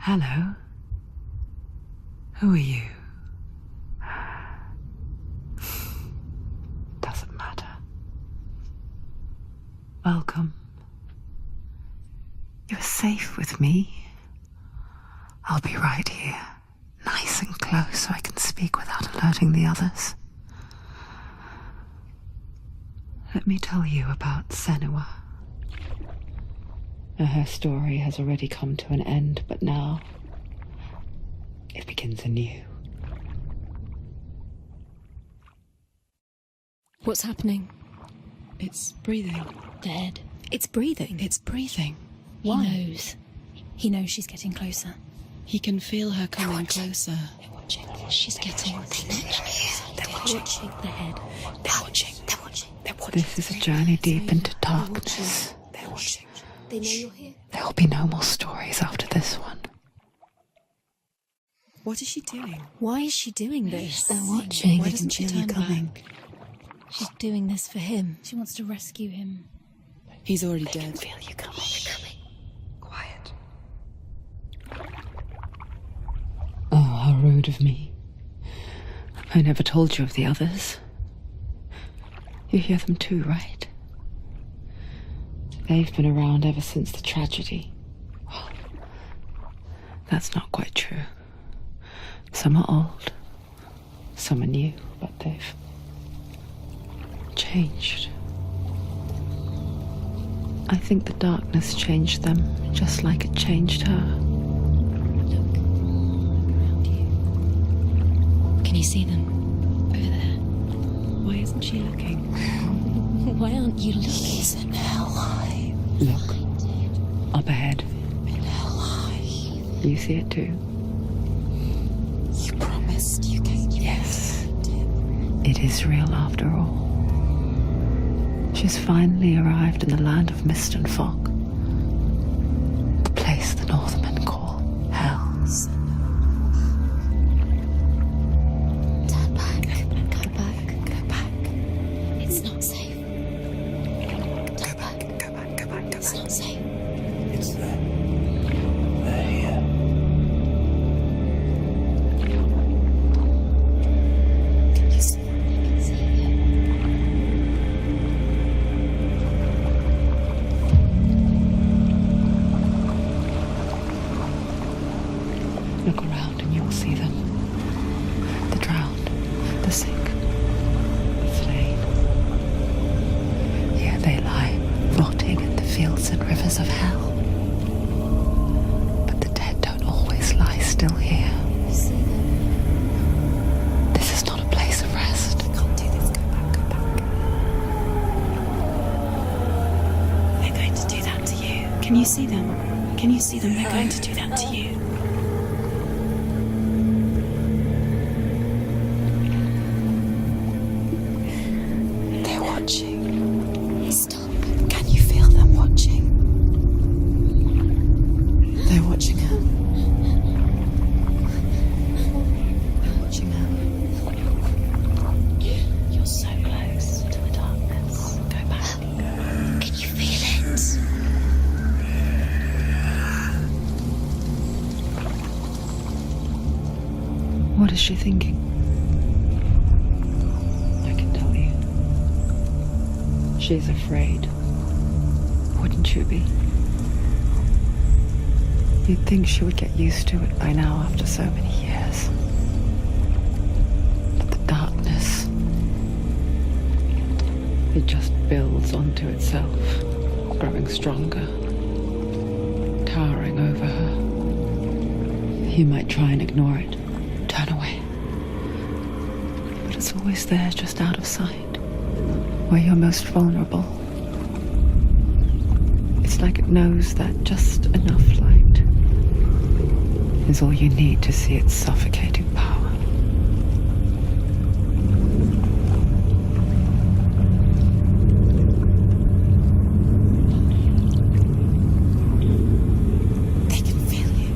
Hello. Who are you? Doesn't matter. Welcome. You're safe with me. I'll be right here, nice and close so I can speak without alerting the others. Let me tell you about Senua. Her story has already come to an end, but now it begins anew. What's happening? It's breathing. Dead. It's breathing. It's breathing. Why? He knows. He knows she's getting closer. He can feel her coming closer. They're watching. She's getting closer. They're watching the head. They're watching. They're watching. They're watching. This is a journey deep into darkness. They're watching. They know you're here. There will be no more stories after this one. What is she doing? Why is she doing this? They're watching. Why doesn't she turn back? She's doing this for him. She wants to rescue him. He's already dead. Feel you coming. Quiet. Oh, how rude of me. I never told you of the others. You hear them too, right? They've been around ever since the tragedy. Well, that's not quite true. Some are old, some are new, but they've changed. I think the darkness changed them, just like it changed her. Look around you. Can you see them? Over there. Why isn't she looking? Why aren't you looking? He's in hell high. Look, up ahead. In hell high. You see it too? You promised you came. Yes. It is real after all. She's finally arrived in the land of mist and fog. The place the Northmen call hell. Turn back. Go back. Go back. It's not safe. Go back. Go back. Go back. It's not safe. It's them. They're here. Can you see? I can see you. Look around and you'll see them. The drowned, the sick, the slain. Here they lie, rotting in the fields and rivers of hell. But the dead don't always lie still here. You see them? This is not a place of rest. Can't do this. Go back. Go back. They're going to do that to you. Can you see them? Can you see them? They're going to do that to you. They're watching. Stop. Can you feel them watching? They're watching her. They're watching her. You're so close to the darkness. Go back. Can you feel it? What is she thinking? I can tell you. She's afraid. Wouldn't you be? You'd think she would get used to it by now after so many years. But the darkness, it just builds onto itself, growing stronger, towering over her. You might try and ignore it, turn away. But it's always there, just out of sight, where you're most vulnerable. It's like it knows that just enough light is all you need to see its suffocating power. They can feel you.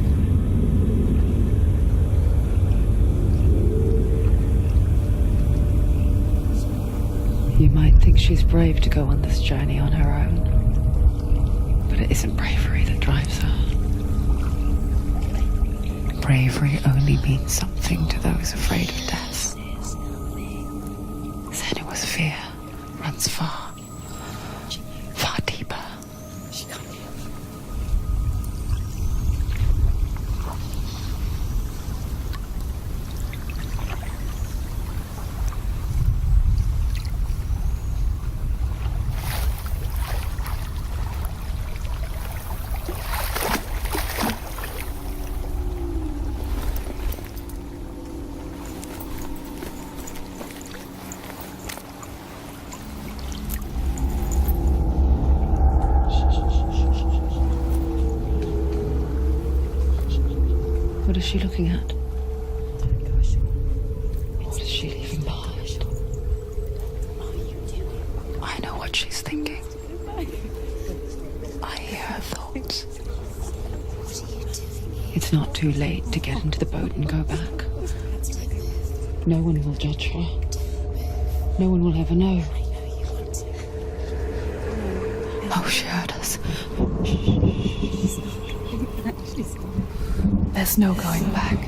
You might think she's brave to go on this journey on her own, but it isn't bravery that drives her. bravery only means something to those afraid of death, then it was fear runs far, far deeper. What is she looking at? What is she leaving behind? I know what she's thinking. I hear her thoughts. It's not too late to get into the boat and go back. No one will judge her. No one will ever know. Oh, she heard us. There's no going back.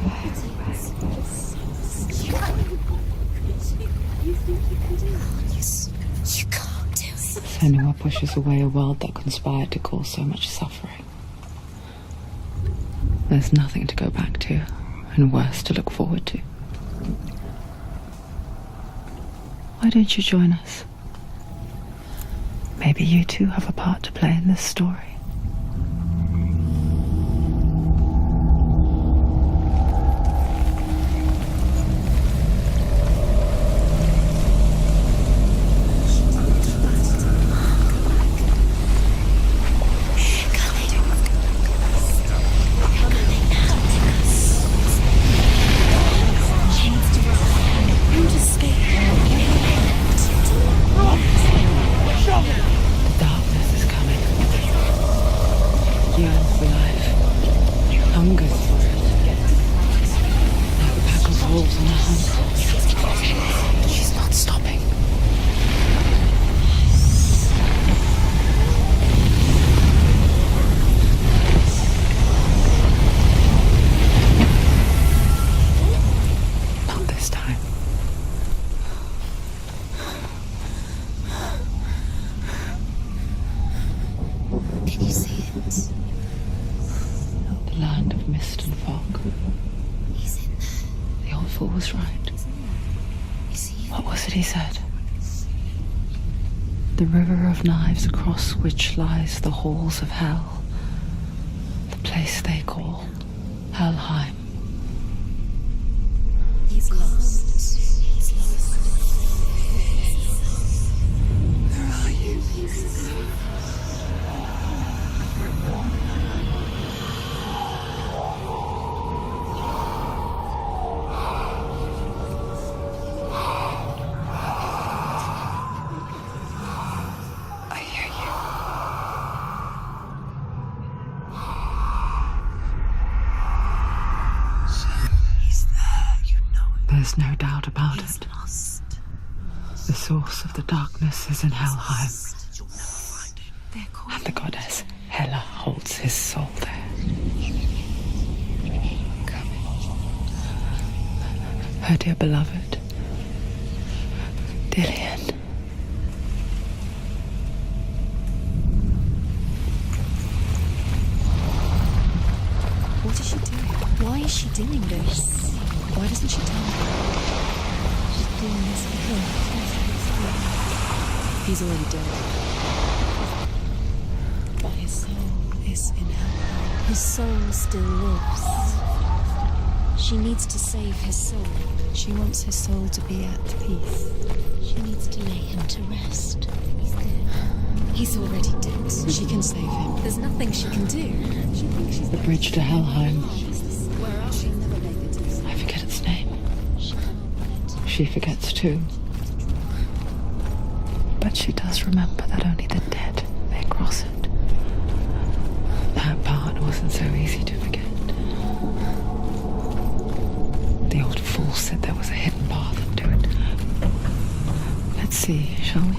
You can't do it. Senua pushes away a world that conspired to cause so much suffering. There's nothing to go back to, and worse to look forward to. Why don't you join us? Maybe you too have a part to play in this story. She's not stopping. Not this time. Can you see it? The land of mist and fog. He's in there. The old fool was right. Is he? What was it he said? The river of knives across which lies the halls of hell. The place they call Helheim. He's lost. He's lost. Where are you? I hear you. So he's there, you know it. There's no doubt about He's it. lost. The source of the darkness is in Helheim, You'll never find him. They're calling and the goddess Hela holds his soul there. Her dear beloved, Dillian. What is she doing? Why is she doing this? Why doesn't she tell me? She's doing this for him. He's already dead. But his soul is in hell. His soul still lives. She needs to save his soul. She wants his soul to be at peace. She needs to lay him to rest. He's dead. He's already dead. She can save him. There's nothing she can do. She thinks she's The bridge to Helheim. Where are she? Never make it. I forget its name. She can't let him. She forgets too. But she does remember that only the dead may cross it. That part wasn't so easy to forget. The old fool said there was a hidden path into it. Let's see, shall we?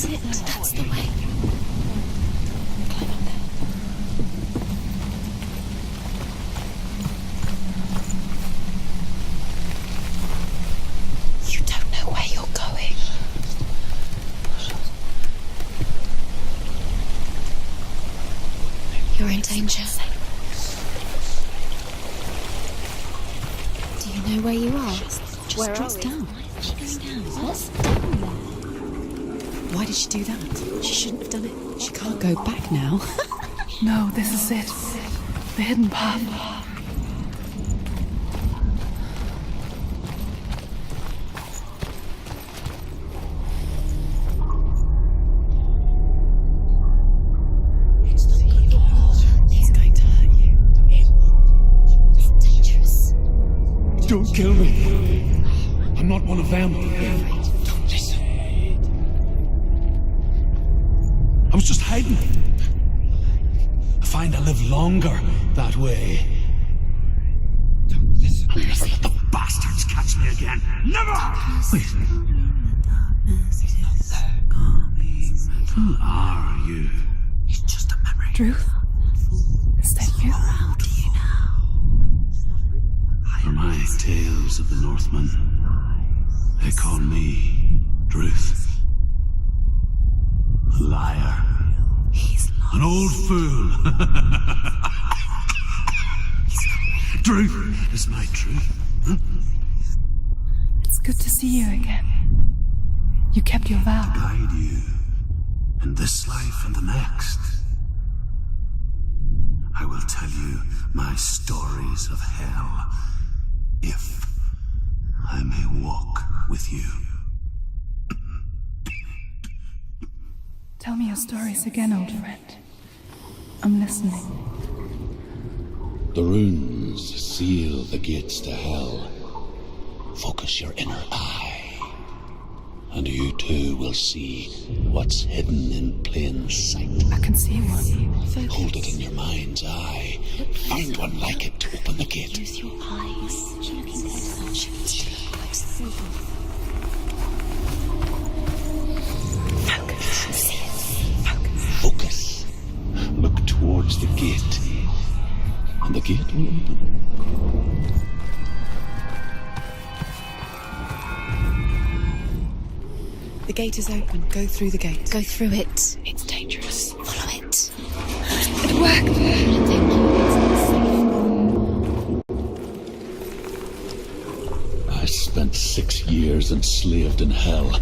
That's it. That's the way. Climb up there. You don't know where you're going. You're in danger. Do you know where you are? Where are we? Down. She's going down. What's Why did she do that? She shouldn't have done it. She can't go back now. No, this is it. The hidden path. He's going to hurt you. It's dangerous. Don't kill me. I'm not one of them. Don't listen. I was just hiding. I find I live longer that way. Don't listen. I'll never let the bastards catch me again. Never! Wait. Who are you? It's just a memory. Druth? Is that you? How do you know? For my tales of the Northmen, they call me Druth. Liar. He's lost. An old fool. Truth is my truth. Huh? It's good to see you again. You kept your vow. Guide you in this life and the next. I will tell you my stories of hell, if I may walk with you. Tell me your stories again, old friend. I'm listening. The runes seal the gates to hell. Focus your inner eye, and you too will see what's hidden in plain sight. I can see one. Hold it in your mind's eye. Find one like it to open the gate. Use your eyes. Focus. Look towards the gate, and the gate will open. The gate is open. Go through the gate. Go through it. It's dangerous. Follow it. It worked. Thank you. I spent 6 years enslaved in hell,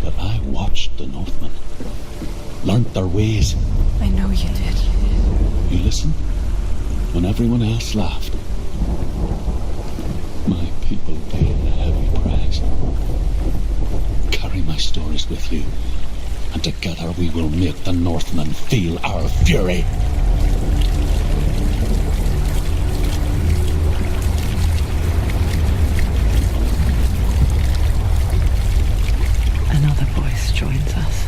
but I watched the Northmen, learnt their ways. I know you did. You listened when everyone else laughed. My people paid a heavy price. Carry my stories with you, and together we will make the Northmen feel our fury. Another voice joins us.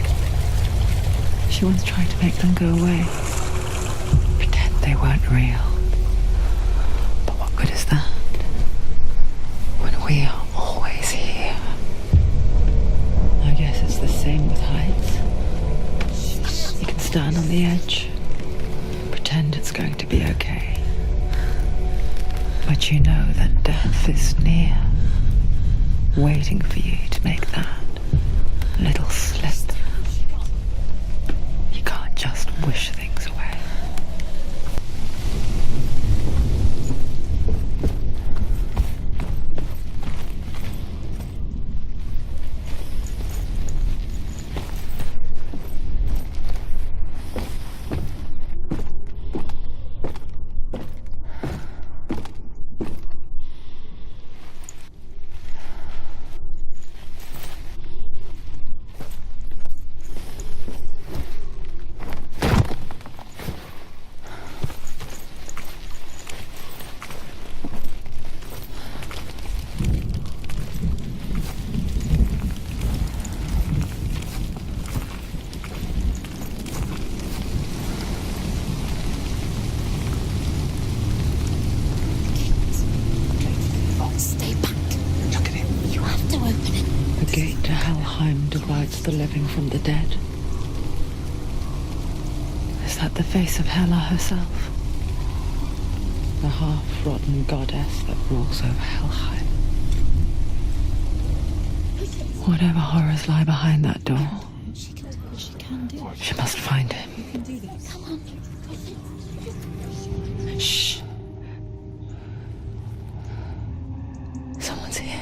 She once tried to make them go away. Pretend they weren't real. But what good is that? When we are always here. I guess it's the same with heights. You can stand on the edge. Pretend it's going to be okay. But you know that death is near. Waiting for you to make that little slip. You can't just wish things away. Stay back. Look at him. You have to open it. The gate to Helheim divides the living from the dead? Is that the face of Hela herself? The half-rotten goddess that rules over Helheim? Whatever horrors lie behind that door, she must find him. Shh. Someone's here.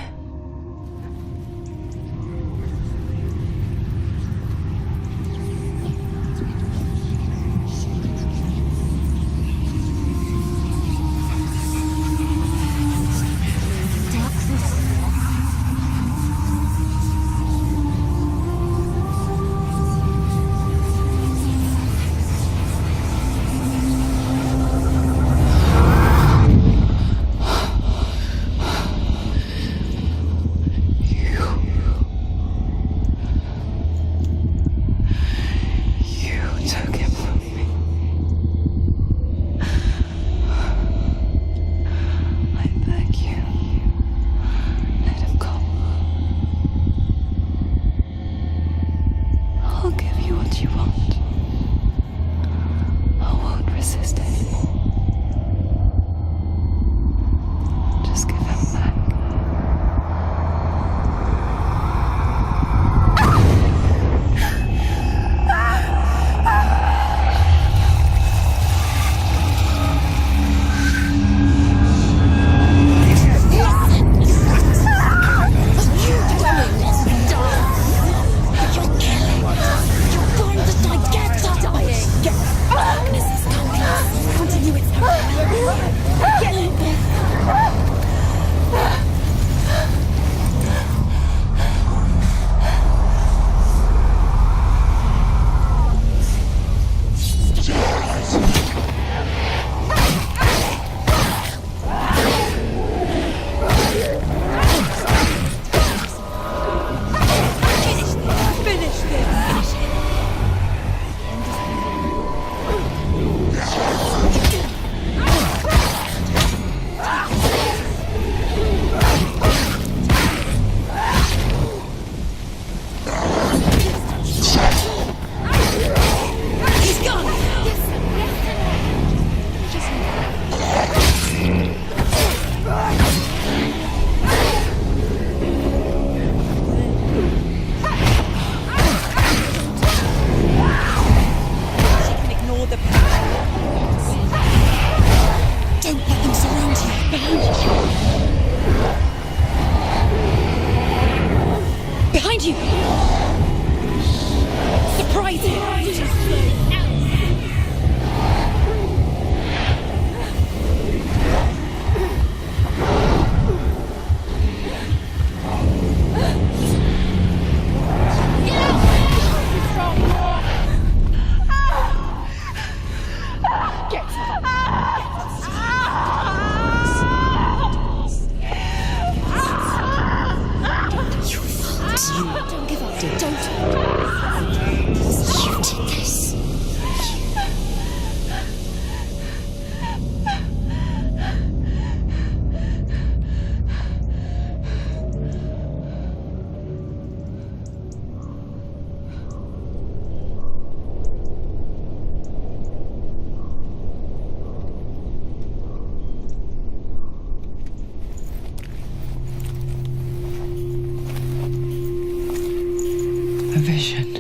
Vision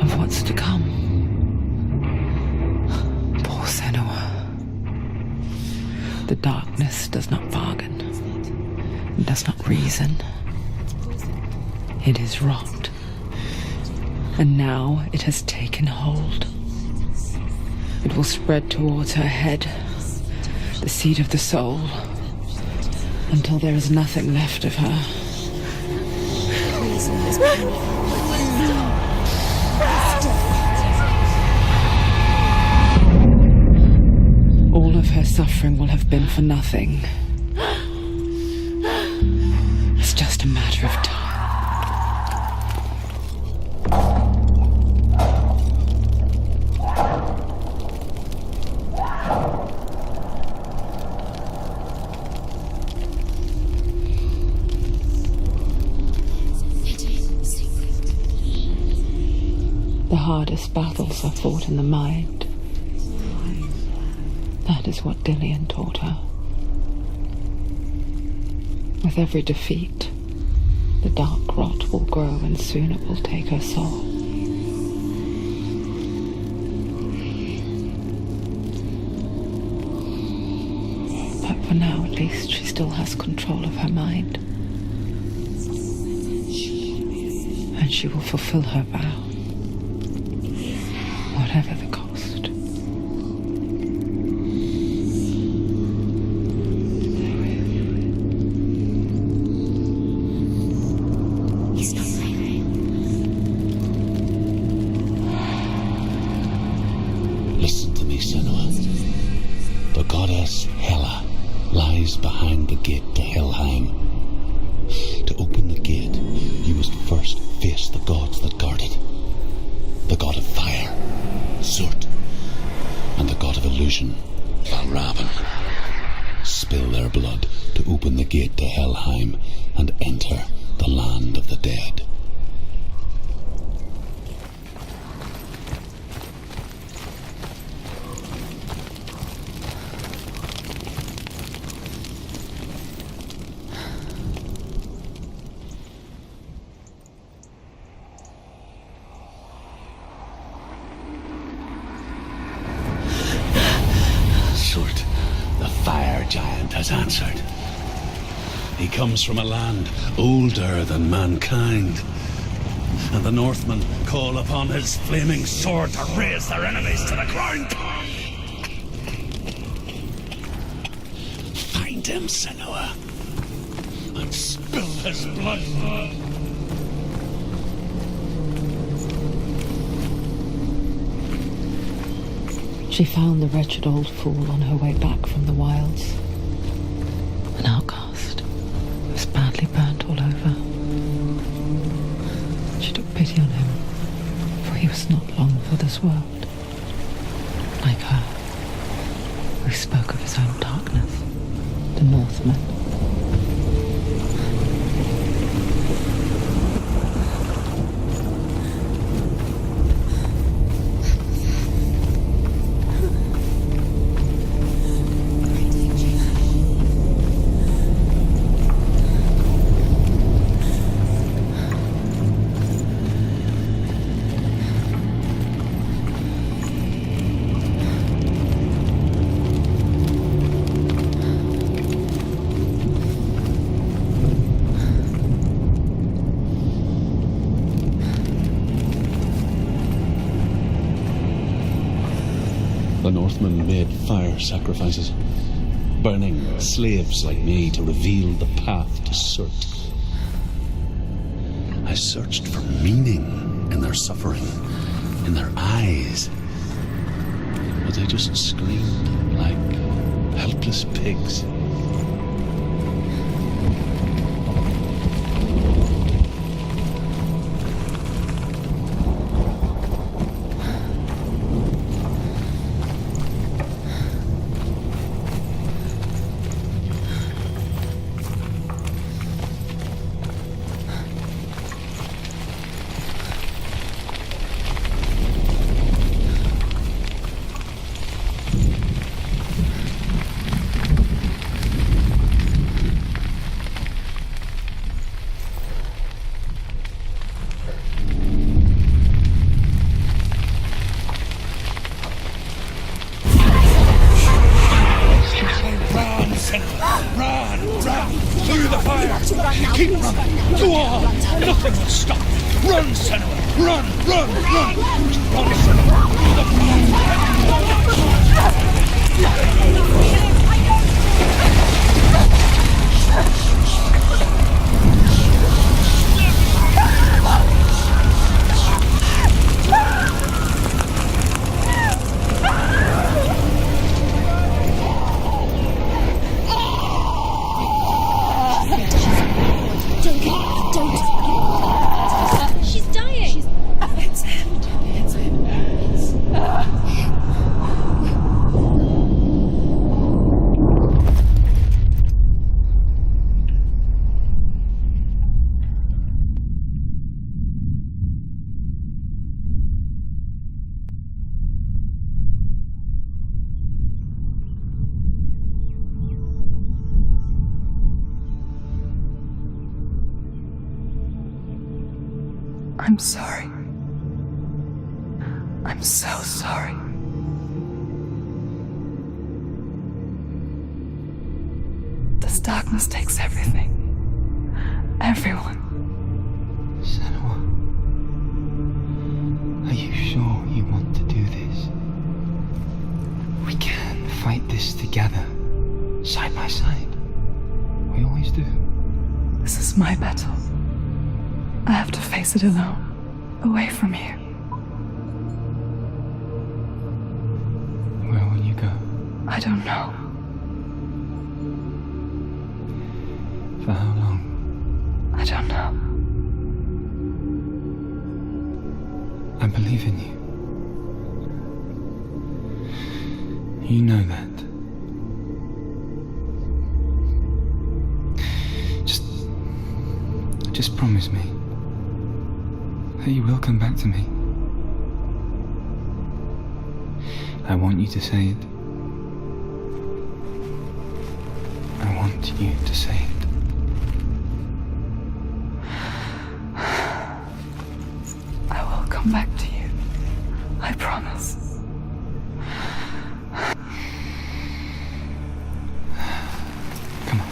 of what's to come. Poor Senua. The darkness does not bargain, it does not reason. It is rot, and now it has taken hold. It will spread towards her head, the seat of the soul, until there is nothing left of her. All of her suffering will have been for nothing. It's just a matter of time. hardest battles are fought in the mind. That is what Dillian taught her. With every defeat, the dark rot will grow and soon it will take her soul. But for now, at least, she still has control of her mind. And she will fulfill her vow, whatever the cost. Listen to me, Senua. The goddess Hela lies behind the gate to Helheim. To open the gate, you must first face the gods that guard it. The god of fire, Surt, and the god of illusion, Valravan. Spill their blood to open the gate to Helheim and enter the land of the dead. Surt, the fire giant, has answered. He comes from a land older than mankind, and the Northmen call upon his flaming sword to raze their enemies to the ground. Find him, Senua, and spill his blood. She found the wretched old fool on her way back from the wilds. An outcast, who was badly burnt all over. She took pity on him, for he was not long for this world. Like her, who spoke of his own darkness, the Northmen. The Northmen made fire sacrifices, burning slaves like me to reveal the path to Surt. I searched for meaning in their suffering, in their eyes, but they just screamed like helpless pigs. Keep running. Go on. Nothing will stop. Run, Senua. Run, run, run. Run, Senua. She's dying. I'm sorry. I'm so sorry. This darkness takes everything. Everyone. Senua, are you sure you want to do this? We can fight this together, side by side. We always do. This is my battle. I have to face it alone, away from you. Where will you go? I don't know. For how long? I don't know. I believe in you. You know that. Just promise me that you will come back to me. I want you to say it. I want you to say it. I will come back to you. I promise. Come on.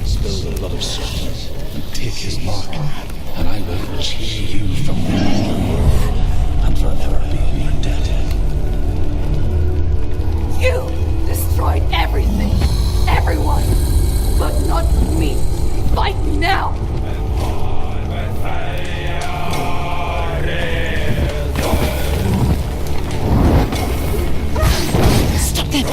Spill the blood of swords and take his mark, and I will cheer you from now and forever be in your debt. You destroyed everything, everyone, but not me. Fight now! Stop them!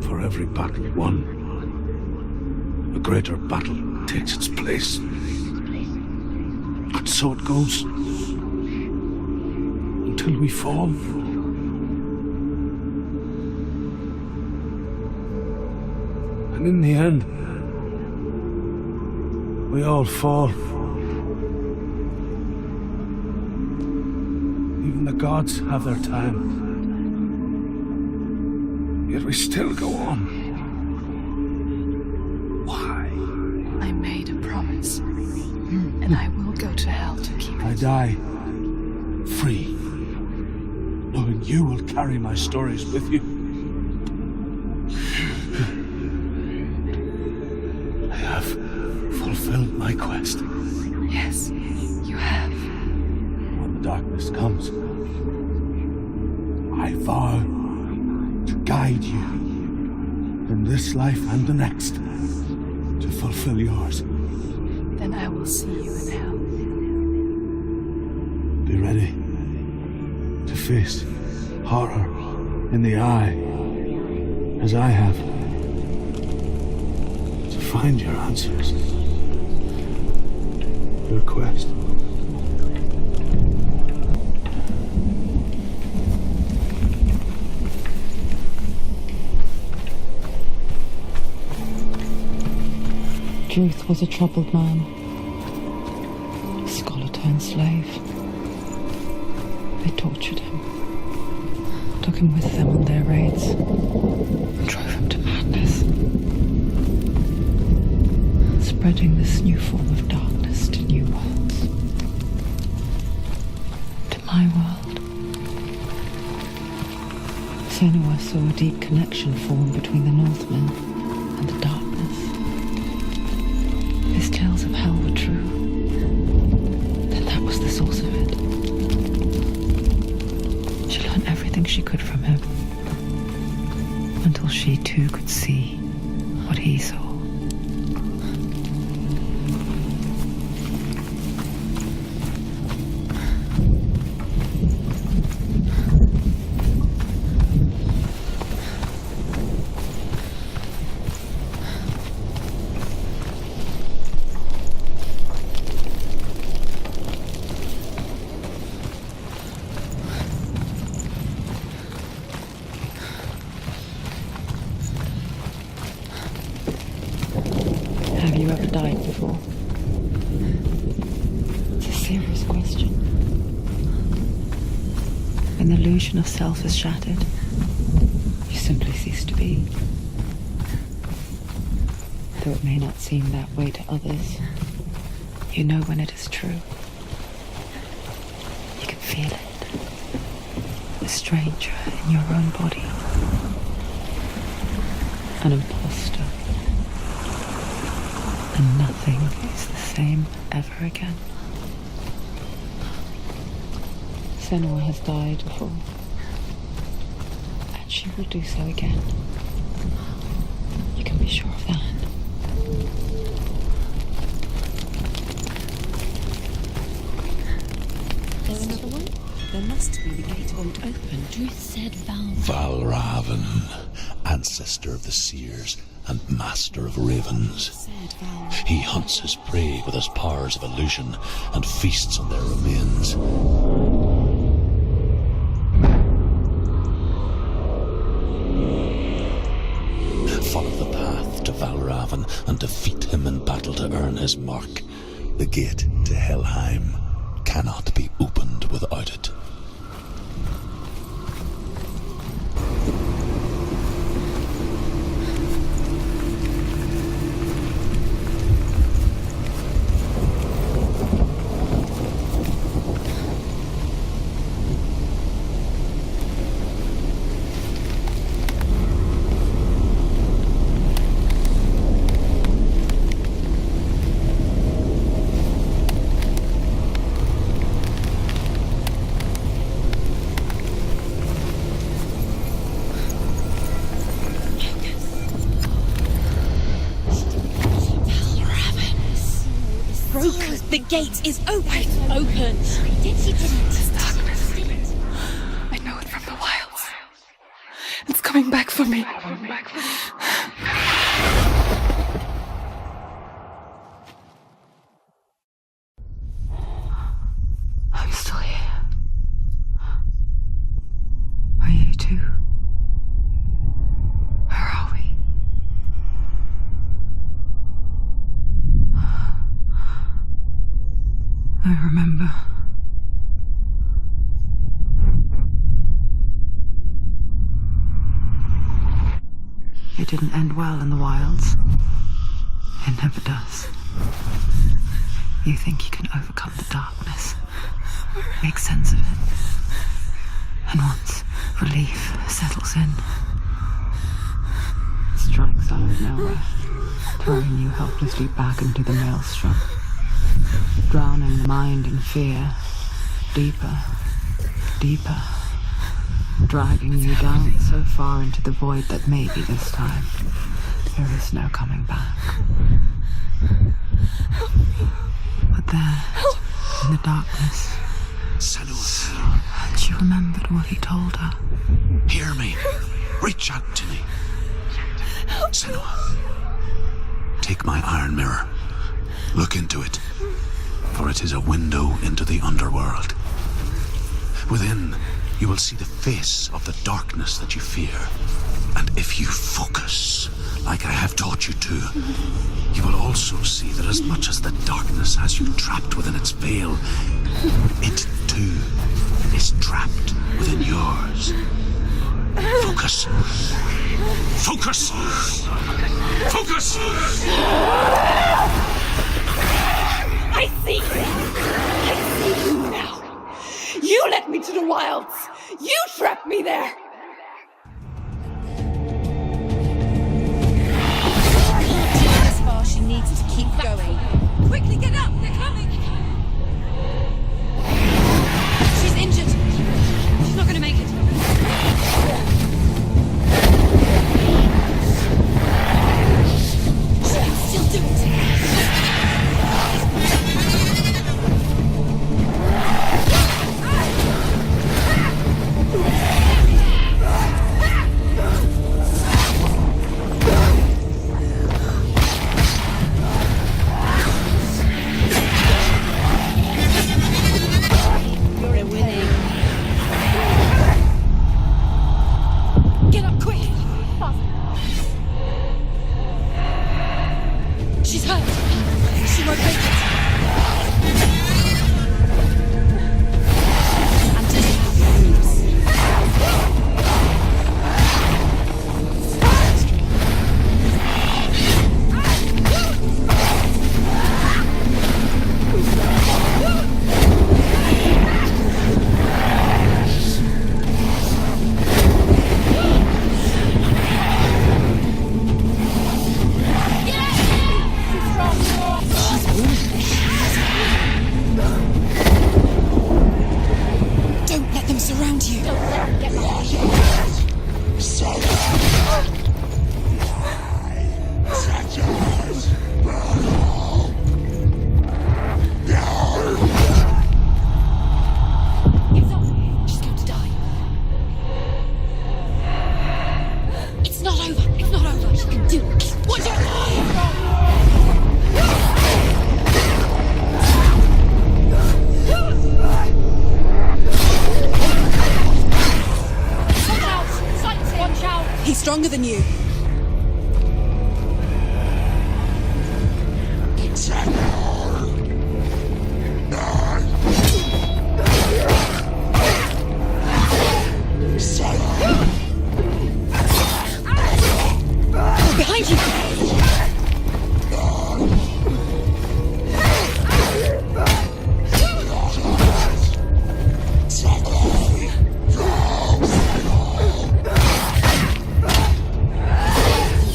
For every battle won, a greater battle takes its place. And so it goes, until we fall. And in the end, we all fall. Even the gods have their time. Yet we still go on. Why? I made a promise. A then I will go to hell to keep I it. die free, knowing you will carry my stories with you. I have fulfilled my quest. Yes, you have. When the darkness comes, I vow to guide you in this life and the next to fulfill yours. Then I will see you in hell. Be ready to face horror in the eye, as I have, to find your answers, your quest. Truth was a troubled man, a scholar turned slave. They tortured him, took him with them on their raids, and drove him to madness, spreading this new form of darkness to new worlds. To my world. Senua saw a deep connection form between the Northmen and the darkness. His tales of hell were true. Then that was the source of it. She learned everything she could from him, until she too could see what he saw. Have you ever died before? It's a serious question. When the illusion of self is shattered, you simply cease to be. Though it may not seem that way to others, you know when it is true. You can feel it. A stranger in your own body. An imposter. And nothing is the same ever again. Senua has died before, and she will do so again. You can be sure of that. There's another one? There must be. The gate won't open. Truth said Valravan, ancestor of the seers and master of ravens. He hunts his prey with his powers of illusion and feasts on their remains. Follow the path to Valravan and defeat him in battle to earn his mark. The gate to Helheim cannot be opened without it. The gate is open. Open. Did you It's darkness. I know it from the wilds. It's coming back for me. I'm still here. Are you too? Where are we? I remember. It didn't end well in the wilds. It never does. You think you can overcome the darkness, make sense of it, and once relief settles in, it strikes out of nowhere, throwing you helplessly back into the maelstrom, drowning the mind in fear, deeper, deeper, dragging you down so far into the void that maybe this time there is no coming back. But there, in the darkness, Senua, she remembered what he told her. hear me. Reach out to me. Senua, take my iron mirror. Look into it, for it is a window into the underworld. Within, you will see the face of the darkness that you fear. And if you focus, like I have taught you to, you will also see that as much as the darkness has you trapped within its veil, it too is trapped within yours. Focus. Focus! Focus! I see you! I see you now! You led me to the wilds! You trapped me there! This far, she needs to keep going. Quickly get up! They're coming! She's injured. She's not going to make it. She can still do it. You're winning. Get up quick! She's hurt. She won't make it. Don't let them surround you. Don't let them get behind you. It's over. She's going to die. It's not over. It's not over. She can do it. Watch out! Watch out! He's stronger than you. Behind you!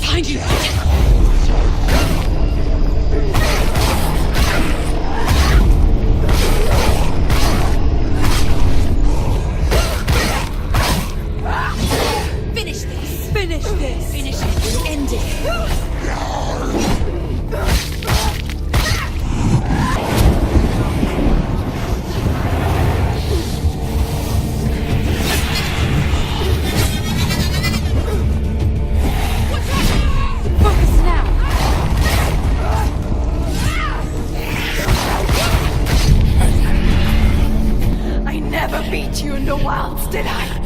Behind you! Finish this! Finish this! Finish it! End it! Focus now! I never beat you in the wilds, did I?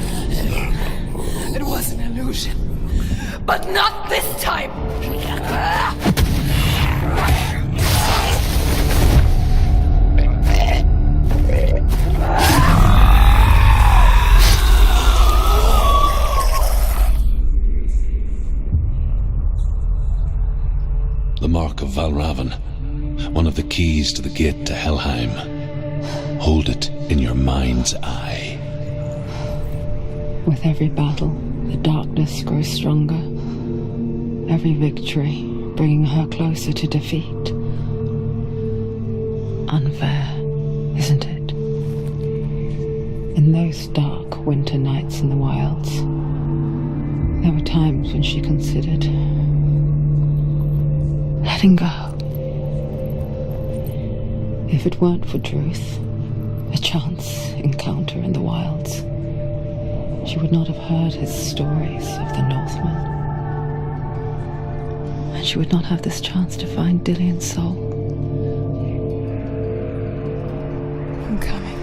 It was an illusion. But not this time! The mark of Valravan. one of the keys to the gate to Helheim. Hold it in your mind's eye. With every battle, the darkness grows stronger. Every victory bringing her closer to defeat. Unfair, isn't it? In those dark winter nights in the wilds, there were times when she considered letting go. If it weren't for Druth, a chance encounter in the wilds, she would not have heard his stories of the Northmen. And she would not have this chance to find Dillion's soul. I'm coming.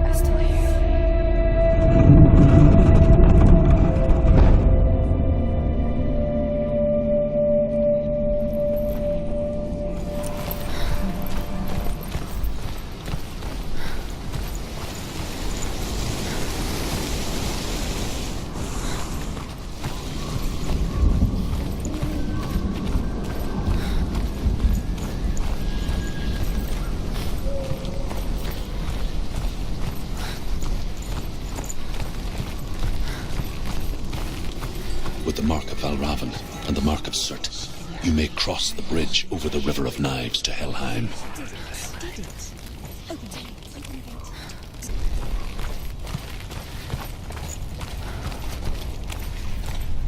I still hear you. With the mark of Valravan and the mark of Surt, you may cross the bridge over the River of Knives to Helheim.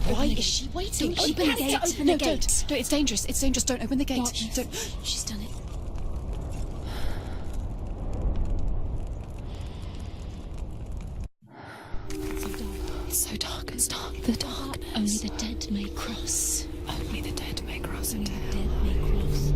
Why is she waiting? Open the gate. Open the gate. No, it's dangerous. It's dangerous. Don't open the gate. Don't. She's done it. It's so dark. It's dark. The darkness. Only the dead may cross. Only the dead may cross into The hell. dead may cross.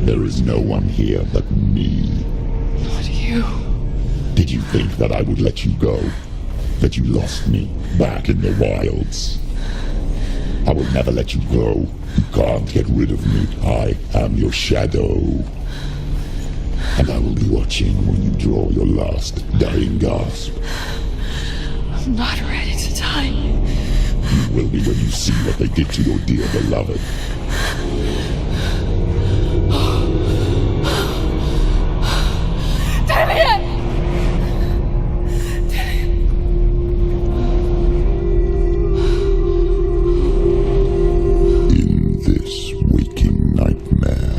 There is no one here but me. Not you. Did you think that I would let you go? That you lost me back in the wilds? I will never let you go. You can't get rid of me. I am your shadow. And I will be watching when you draw your last dying gasp. I'm not ready to die. You will be when you see what they did to your dear beloved. In this waking nightmare,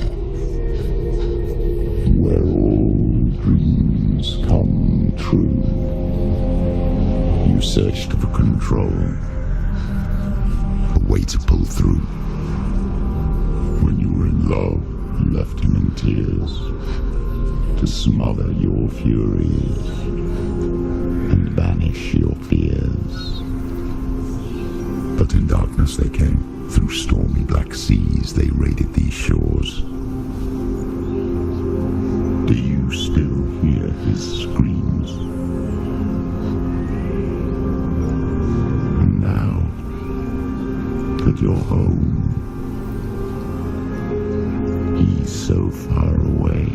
where all dreams come true, you searched for control, a way to pull through. When you were in love, you left him in tears, to smother your furies and banish your fears. But in darkness they came, through stormy black seas they raided these shores. Do you still hear his screams? And now that you're home, he's so far away.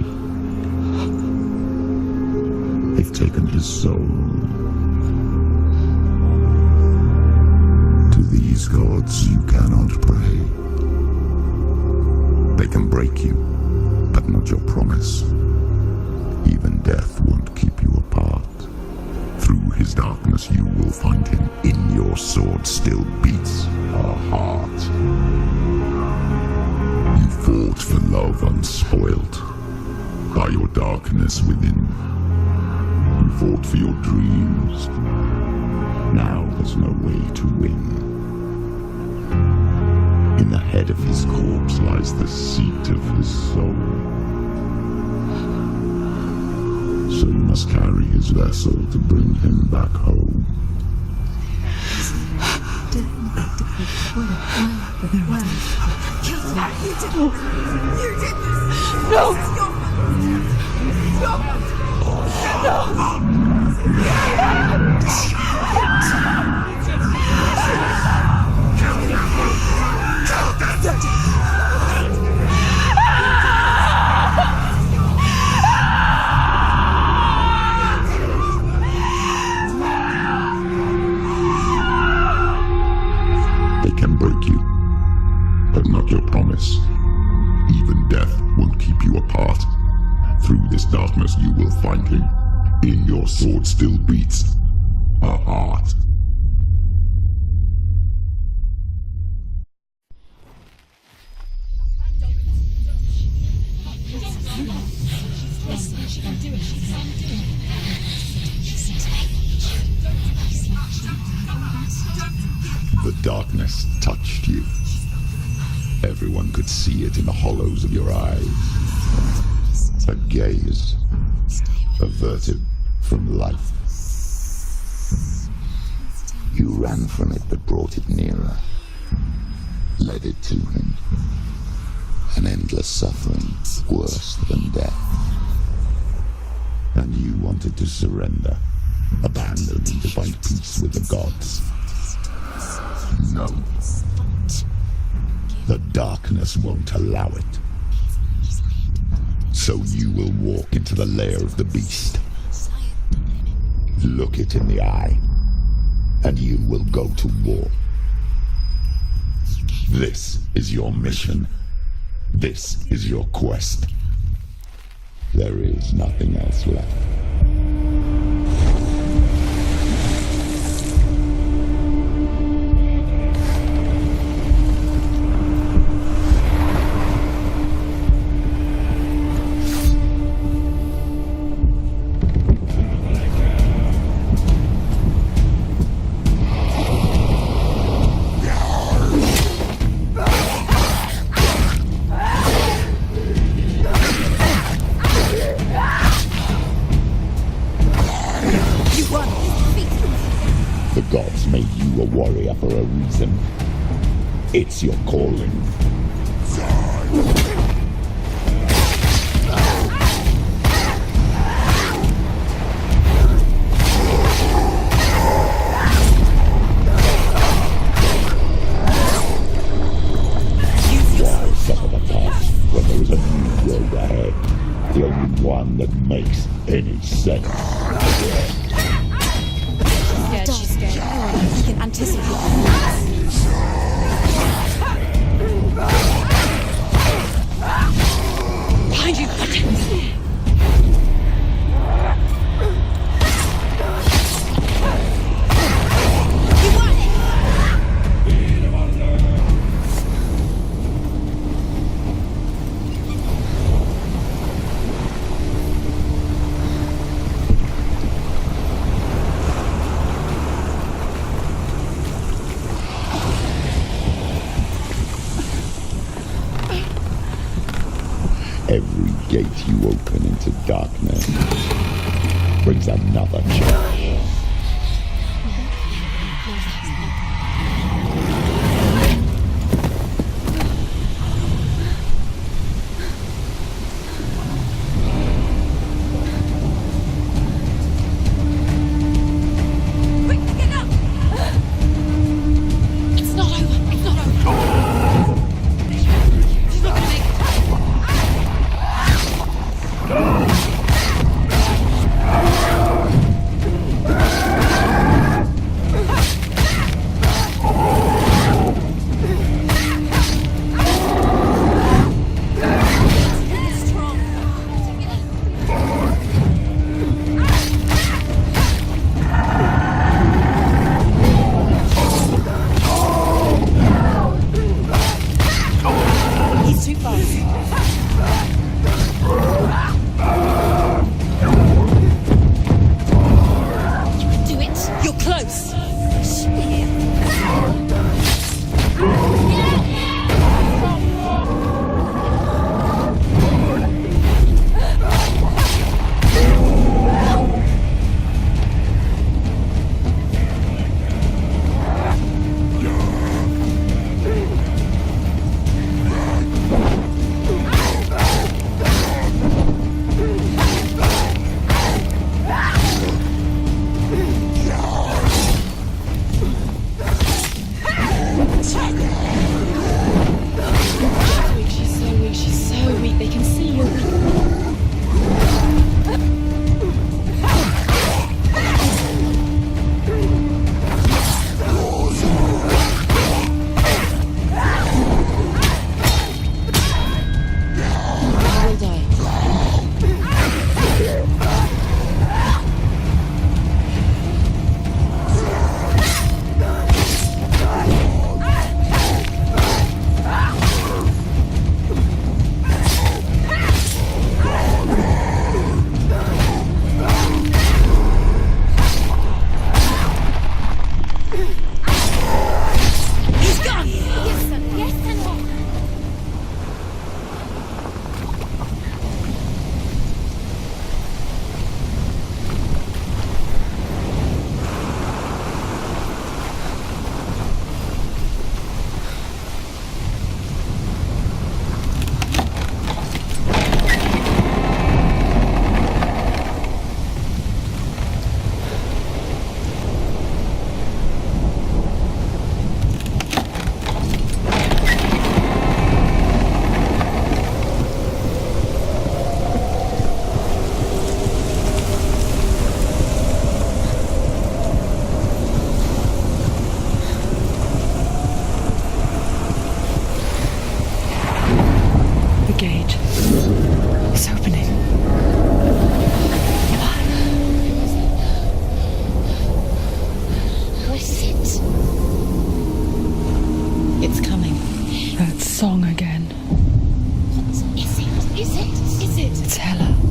They've taken his soul. To these gods you cannot pray. They can break you, but not your promise. Even death won't keep you apart. Through his darkness you will find him. In your sword still beats a heart. You fought for love unspoilt by your darkness within. You fought for your dreams. Now there's no way to win. In the head of his corpse lies the seat of his soul. So you must carry his vessel to bring him back home. You did this! No! They can break you, but not your promise. Even death won't keep you apart. Through this darkness you will find him. In your sword still beats a heart. The darkness touched you. Everyone could see it in the hollows of your eyes. A gaze averted from life. You ran from it but brought it nearer. Led it to him. An endless suffering worse than death. And you wanted to surrender, abandon and to find peace with the gods. No. The darkness won't allow it. So you will walk into the lair of the beast. Look it in the eye, and you will go to war. This is your mission. This is your quest. There is nothing else left. For a reason. It's your calling. Why suffer the past when there is a new road ahead? The only one that makes any sense. She's scared. You can anticipate the behind you, Every gate you open into darkness brings another change. She's so weak, she's so weak. They can see you're weak.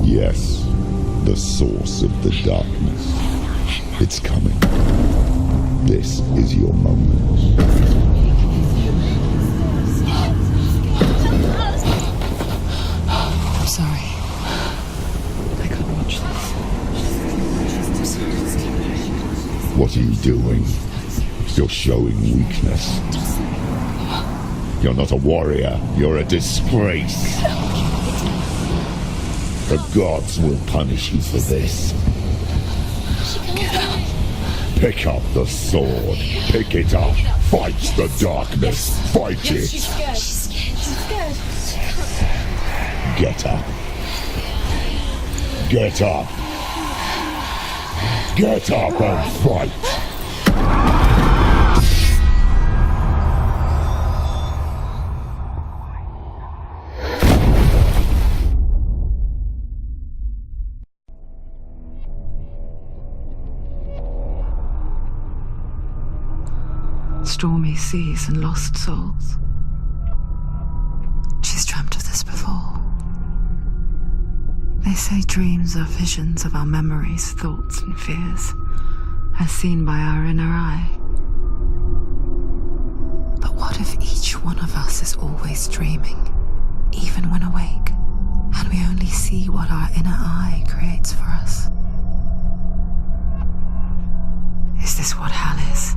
Yes, the source of the darkness. It's coming. This is your moment. I'm sorry. I can't watch this. What are you doing? You're showing weakness. You're not a warrior. You're a disgrace. The gods will punish you for this. Pick up the sword. Pick it up. Fight the darkness. Fight it. She's scared. She's scared. Get up. Get up. Get up and fight. Stormy seas and lost souls. She's dreamt of this before. They say dreams are visions of our memories, thoughts and fears, as seen by our inner eye. But what if each one of us is always dreaming, even when awake, and we only see what our inner eye creates for us? Is this what hell is?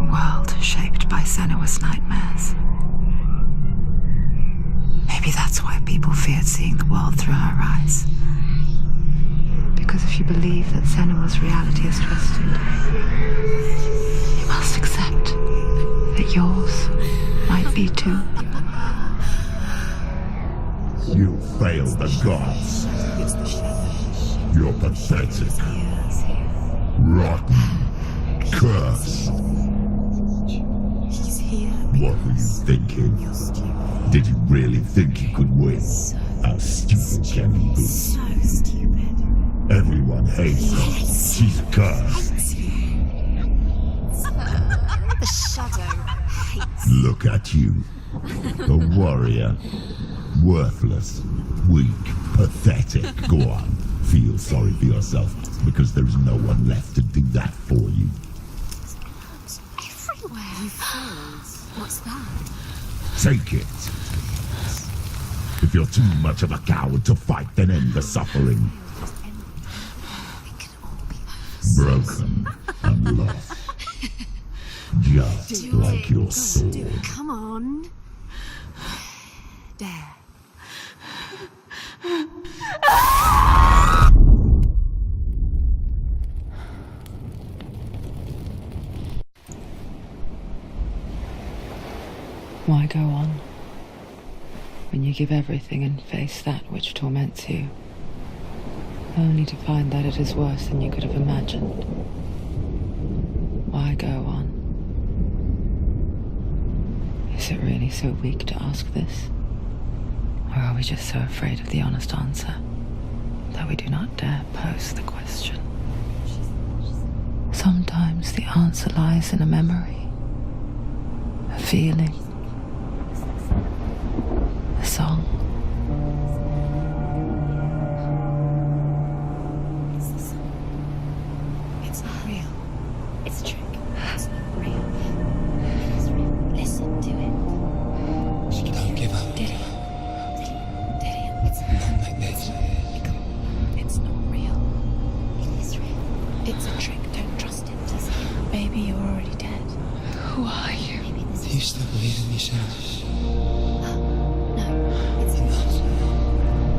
A world shaped by Senua's nightmares. Maybe that's why people feared seeing the world through her eyes. Because if you believe that Senua's reality is twisted, you must accept that yours might be too. You failed the gods. You're pathetic. Rotten. Cursed. What were you thinking? Did you really think you could win? How stupid can you be? So stupid. Everyone hates her. She's cursed. The shadow hates. Look at you. A warrior. Worthless. Weak. Pathetic. Go on. Feel sorry for yourself, because there is no one left to do that for you. What's that? Take it. If you're too much of a coward to fight, then end the suffering. Broken and lost. Just like your sword. Come on. There. Why go on when you give everything and face that which torments you, only to find that it is worse than you could have imagined? Why go on? Is it really so weak to ask this? Or are we just so afraid of the honest answer that we do not dare pose the question? Sometimes the answer lies in a memory, a feeling, a song. It's not real. It's a trick. It's not real. It is real. Listen to it. She can Don't give up. Did it? It's Not like this. It's not real. It is real. It's a trick. Don't trust it. Baby, you're already dead. Who are you? Maybe this Do you still believe in yourself? No, it's not.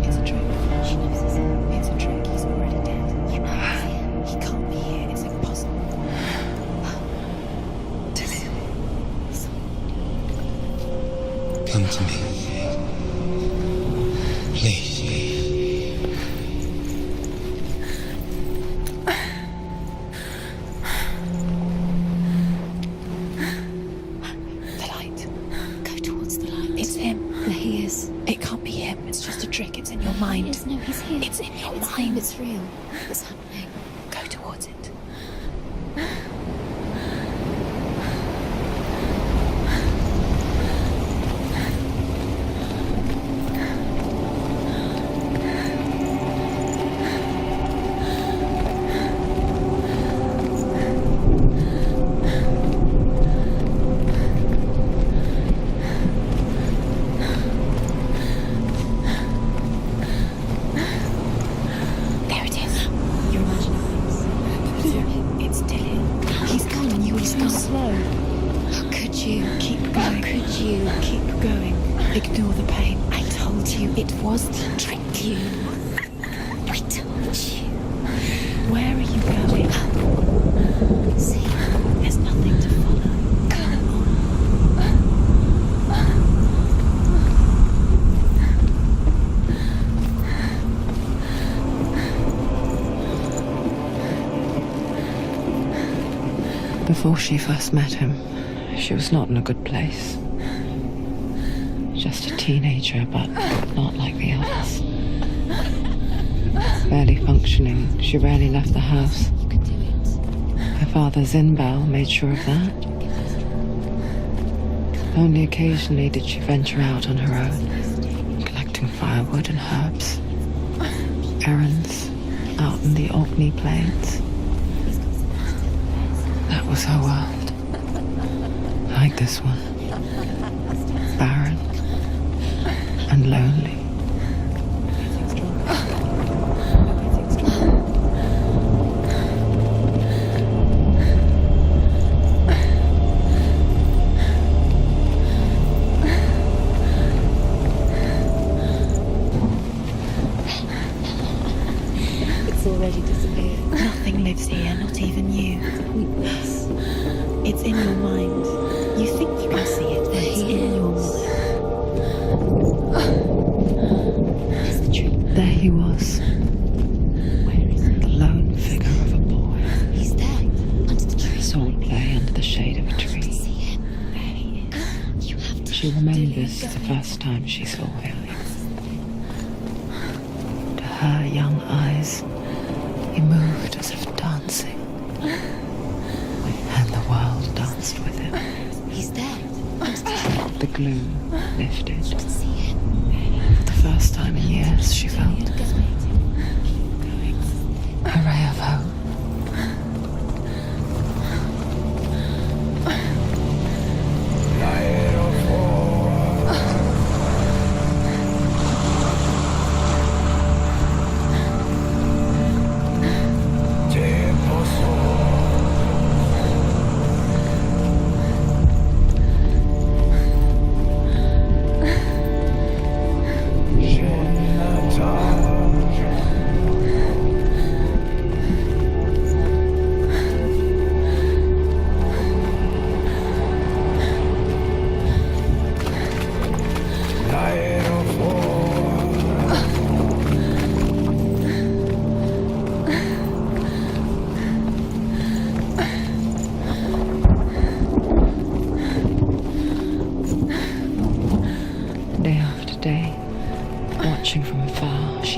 It's a trick. She knows it's a trick. He's already dead. You know he's here. He can't be here. It's impossible. Come to me. Please. The light. Go towards the light. It's him. There he is. It can't be him. It's just a trick. It's in your mind. No, he's here. It's in your mind. It's real. It's happening. Go towards it. There it is. You're imagining things. It's Dylan. He's gone and you were so slow. How could you? Keep going. How could you? Keep going. Ignore the pain. I told you it was the trick. You. I told you. Where are you going? See, there's nothing to follow. Go on. Before she first met him, she was not in a good place. Just a teenager, but not like the others. Barely functioning, she rarely left the house. Her father, Zinbal, made sure of that. Only occasionally did she venture out on her own, collecting firewood and herbs. Errands out in the Orkney plains. That was her world. Like this one. Barren and lonely. It's already disappeared. Nothing lives here, not even you. Weakness. It's in your mind. You think you can see it, but it's in your mind. It's the truth. There he was. Where is it? The lone figure of a boy. He's there, under the tree. Sword play under the shade of a tree. See him. There he is. You have to. She remembers the first time she saw him. To her young eyes, he moved as if dancing. And the world danced with him. He's there. The gloom lifted. See him. For the first time in years, she felt a ray of hope.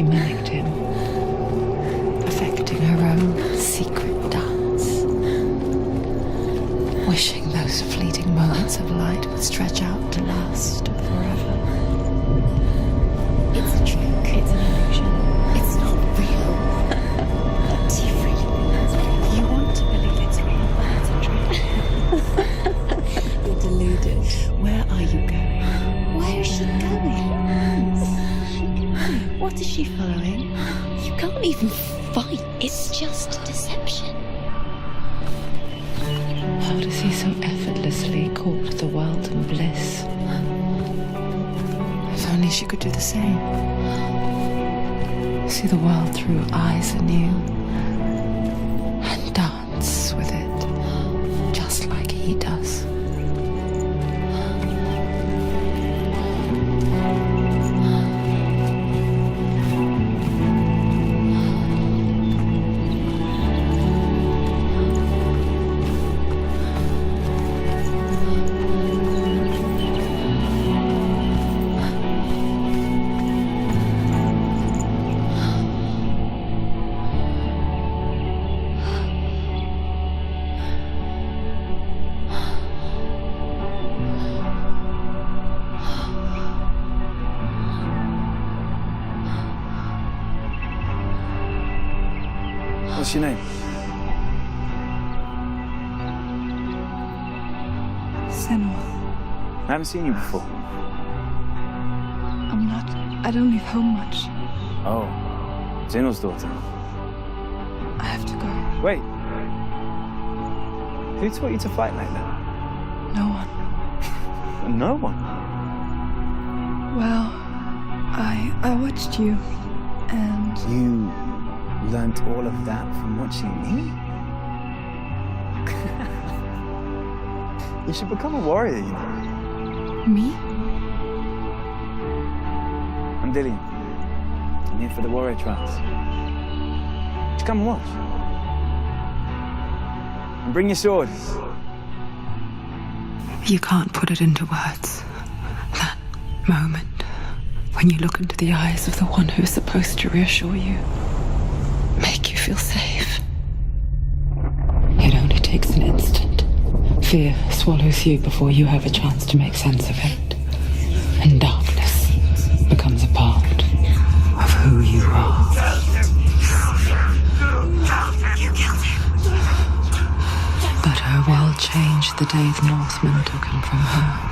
she mimicked him, perfecting her own secret dance, wishing those fleeting moments of light would stretch out to last forever. It's a trick. It's an illusion. It's not real. Do you really believe it? You want to believe it's real, but it's a trick. You're deluded. Where are you going? Where is she going? What is she following? You can't even fight. It's just deception. How does he so effortlessly court the world and bliss? If only she could do the same. See the world through eyes anew and dance with it just like he does. What's your name? Senua. I haven't seen you before. I don't leave home much. Oh, Zeno's daughter. I have to go. Wait. Who taught you to fight like that? No one. No one? Well, I watched you, and You learnt all of that from watching me? You should become a warrior, you know. me? I'm Dillian. I'm here for the warrior trials. Just come and watch. And bring your sword. You can't put it into words. That moment when you look into the eyes of the one who's supposed to reassure you, make you feel safe. It only takes an instant. Fear swallows you before you have a chance to make sense of it. And darkness becomes a part of who you are. But her world changed the day the Northmen took him from her.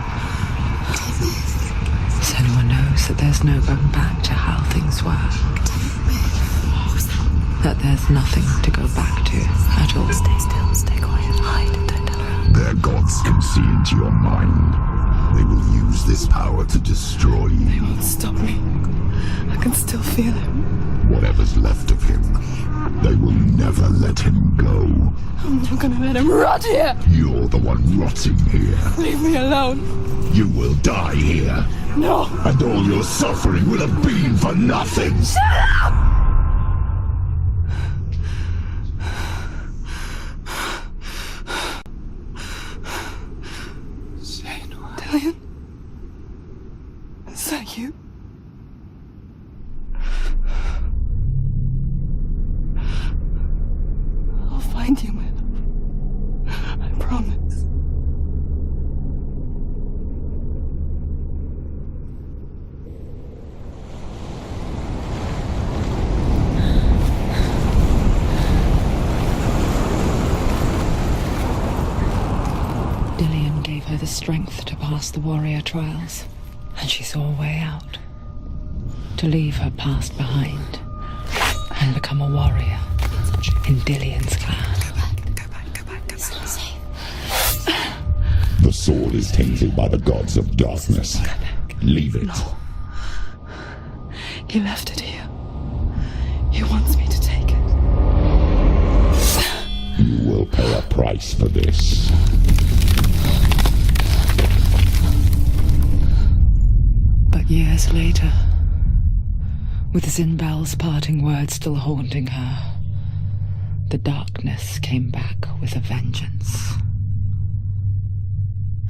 Senua knows that there's no going back to how things were. That there's nothing to go back to at all. Stay still, stay quiet, hide, don't tell her. Their gods can see into your mind. They will use this power to destroy you. They won't stop me. I can still feel him. Whatever's left of him, they will never let him go. I'm not gonna let him rot here. You're the one rotting here. Leave me alone. You will die here. No. And all your suffering will have been for nothing. Shut up! Dillian? Is that you? I'll find you, my love. I promise. Dillian gave her the strength to pass the warrior trials, and she saw a way out. To leave her past behind and become a warrior in Dillian's clan. Go back. It's not safe. The sword is tainted by the gods of darkness. Leave it. No. He left it here. He wants me to take it. You will pay a price for this. But years later, with Zinbal's parting words still haunting her, the darkness came back with a vengeance.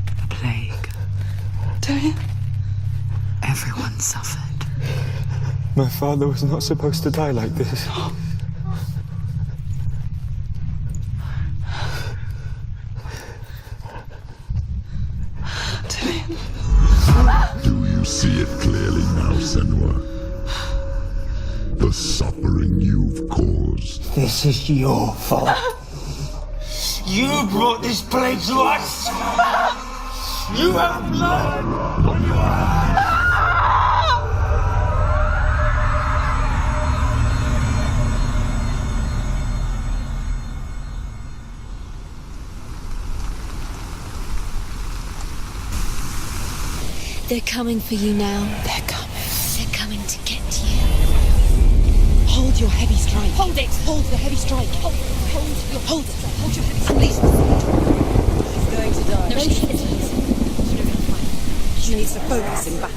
The plague. Dillian? Everyone suffered. My father was not supposed to die like this. Do you see it clearly now, Senua? The suffering you've caused. This is your fault. You brought this plague to us. You have blood on your hands. They're coming for you now. They're coming. They're coming to get you. Hold your heavy strike. Hold it! Hold the heavy strike. Hold it. Hold your heavy strike. She's going to die. No, she isn't. She needs to focus him back.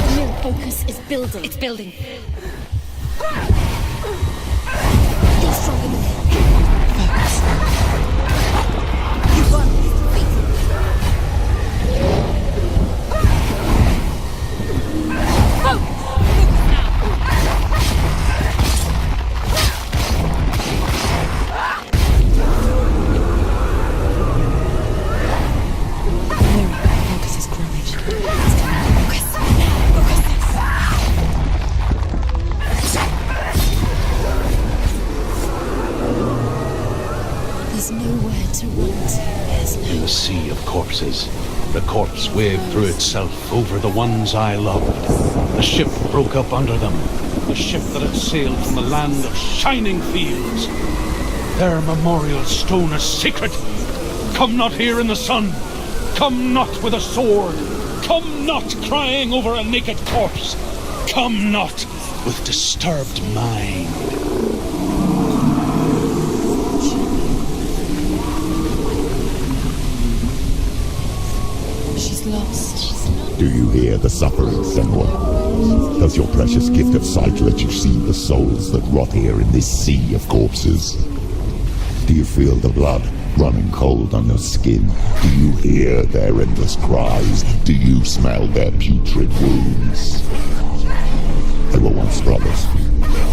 The mirror focus is building. It's building. You're stronger than me. Focus. You won. In the sea of corpses, the corpse waved through itself over the ones I loved. The ship broke up under them, the ship that had sailed from the land of shining fields. Their memorial stone is sacred. Come not here in the sun. Come not with a sword. Come not crying over a naked corpse. Come not with disturbed mind. Do you hear the suffering, Senua? Does your precious gift of sight let you see the souls that rot here in this sea of corpses? Do you feel the blood running cold on your skin? Do you hear their endless cries? Do you smell their putrid wounds? They were once brothers,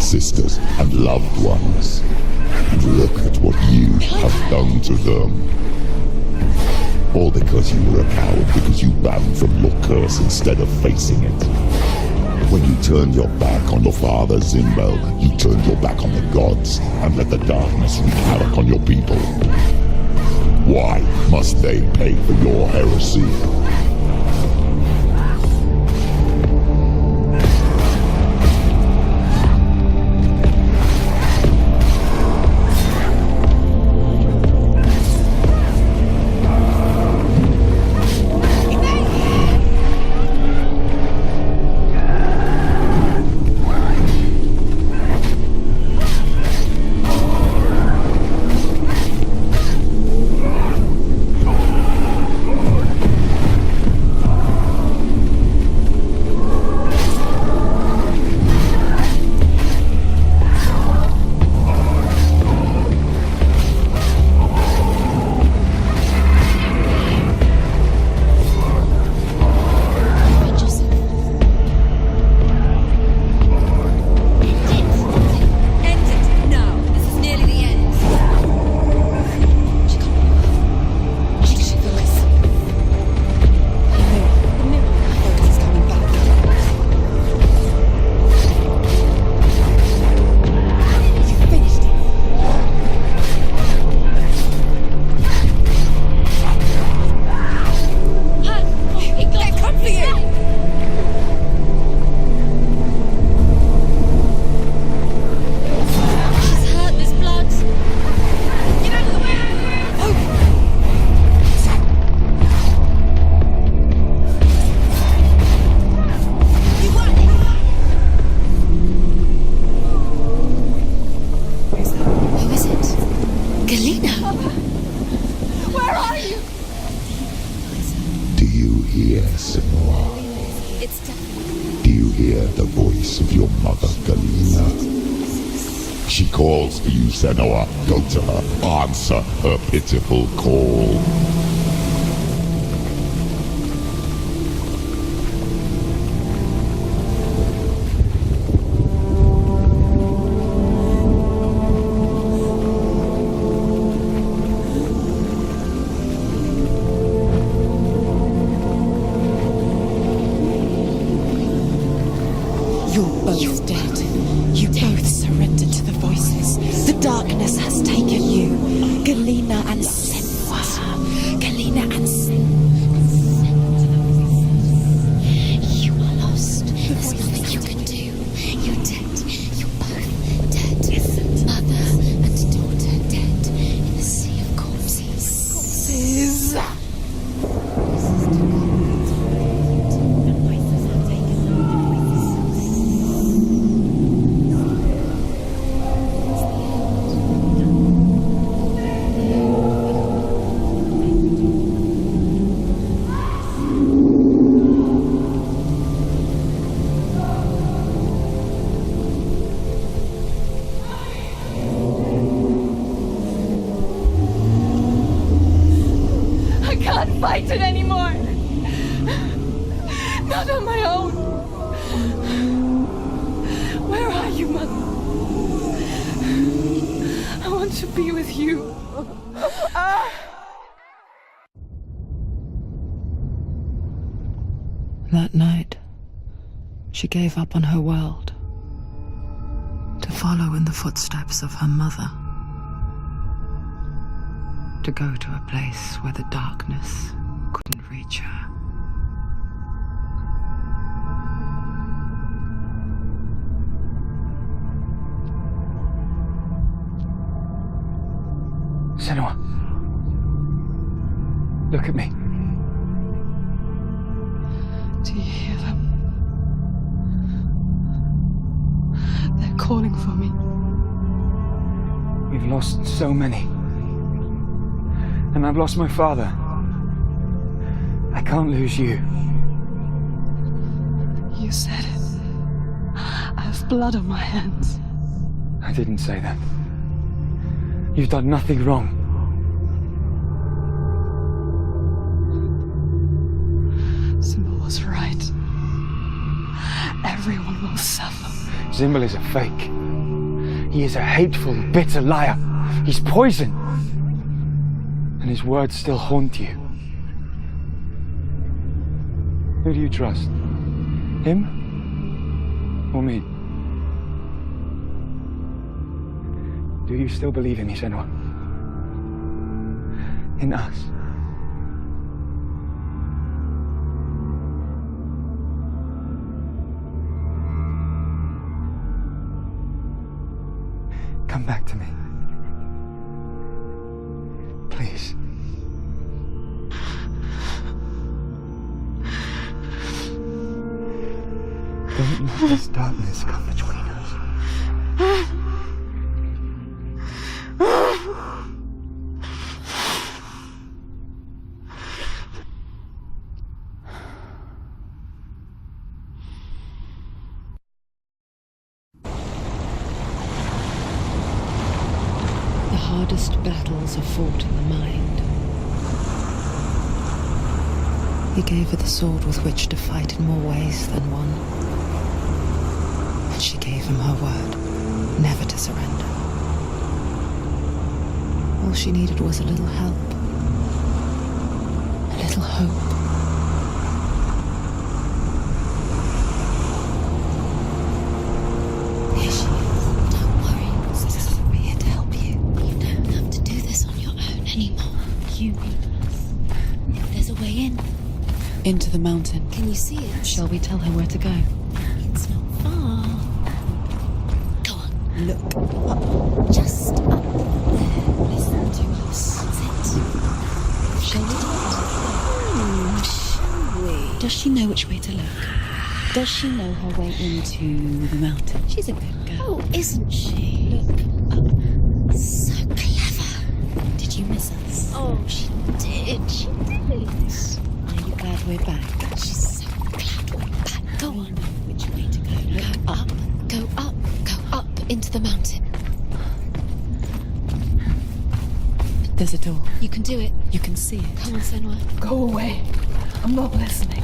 sisters, and loved ones. And look at what you have done to them. All because you were a coward, because you ran from your curse instead of facing it. When you turned your back on your father, Zimbel, you turned your back on the gods and let the darkness wreak havoc on your people. Why must they pay for your heresy? She calls for you, Senua. Go to her. Answer her pitiful call. boy. Not on my own. Where are you, Mother? I want to be with you. That night, she gave up on her world to follow in the footsteps of her mother, to go to a place where the darkness couldn't reach her. Senua, look at me. Do you hear them? They're calling for me. We've lost so many. And I've lost my father. I can't lose you. You said it. I have blood on my hands. I didn't say that. You've done nothing wrong. Symbol was right. Everyone will suffer. Zimbel is a fake. He is a hateful, bitter liar. He's poison. And his words still haunt you. Who do you trust? Him? Or me? Do you still believe in me, Senua? In us? Come back to me. Please. Don't let this darkness come between us. The hardest battles are fought in the mind. He gave her the sword with which to fight in more ways than one. And she gave him her word, never to surrender. All she needed was a little help, a little hope. Here she is. Don't worry, sister. We're here to help you. You don't have to do this on your own anymore. You need us. There's a way in. Into the mountain. Can you see it? Shall we tell her where to go? It's not far. Go on. Look Up. Just up there. Listen to us. That's it. Shall we? Shall we? Does she know which way to look? Does she know her way into the mountain? She's a good girl. Oh, isn't she? Look up. So clever. Did you miss us? Oh, she did. She did. Are you glad we're back? She's so glad we're back. Go on. Which way to go? Go up. Go up. Go up into the mountain. There's a door. You can do it. You can see it. Come on, Senua. Go away. I'm not listening.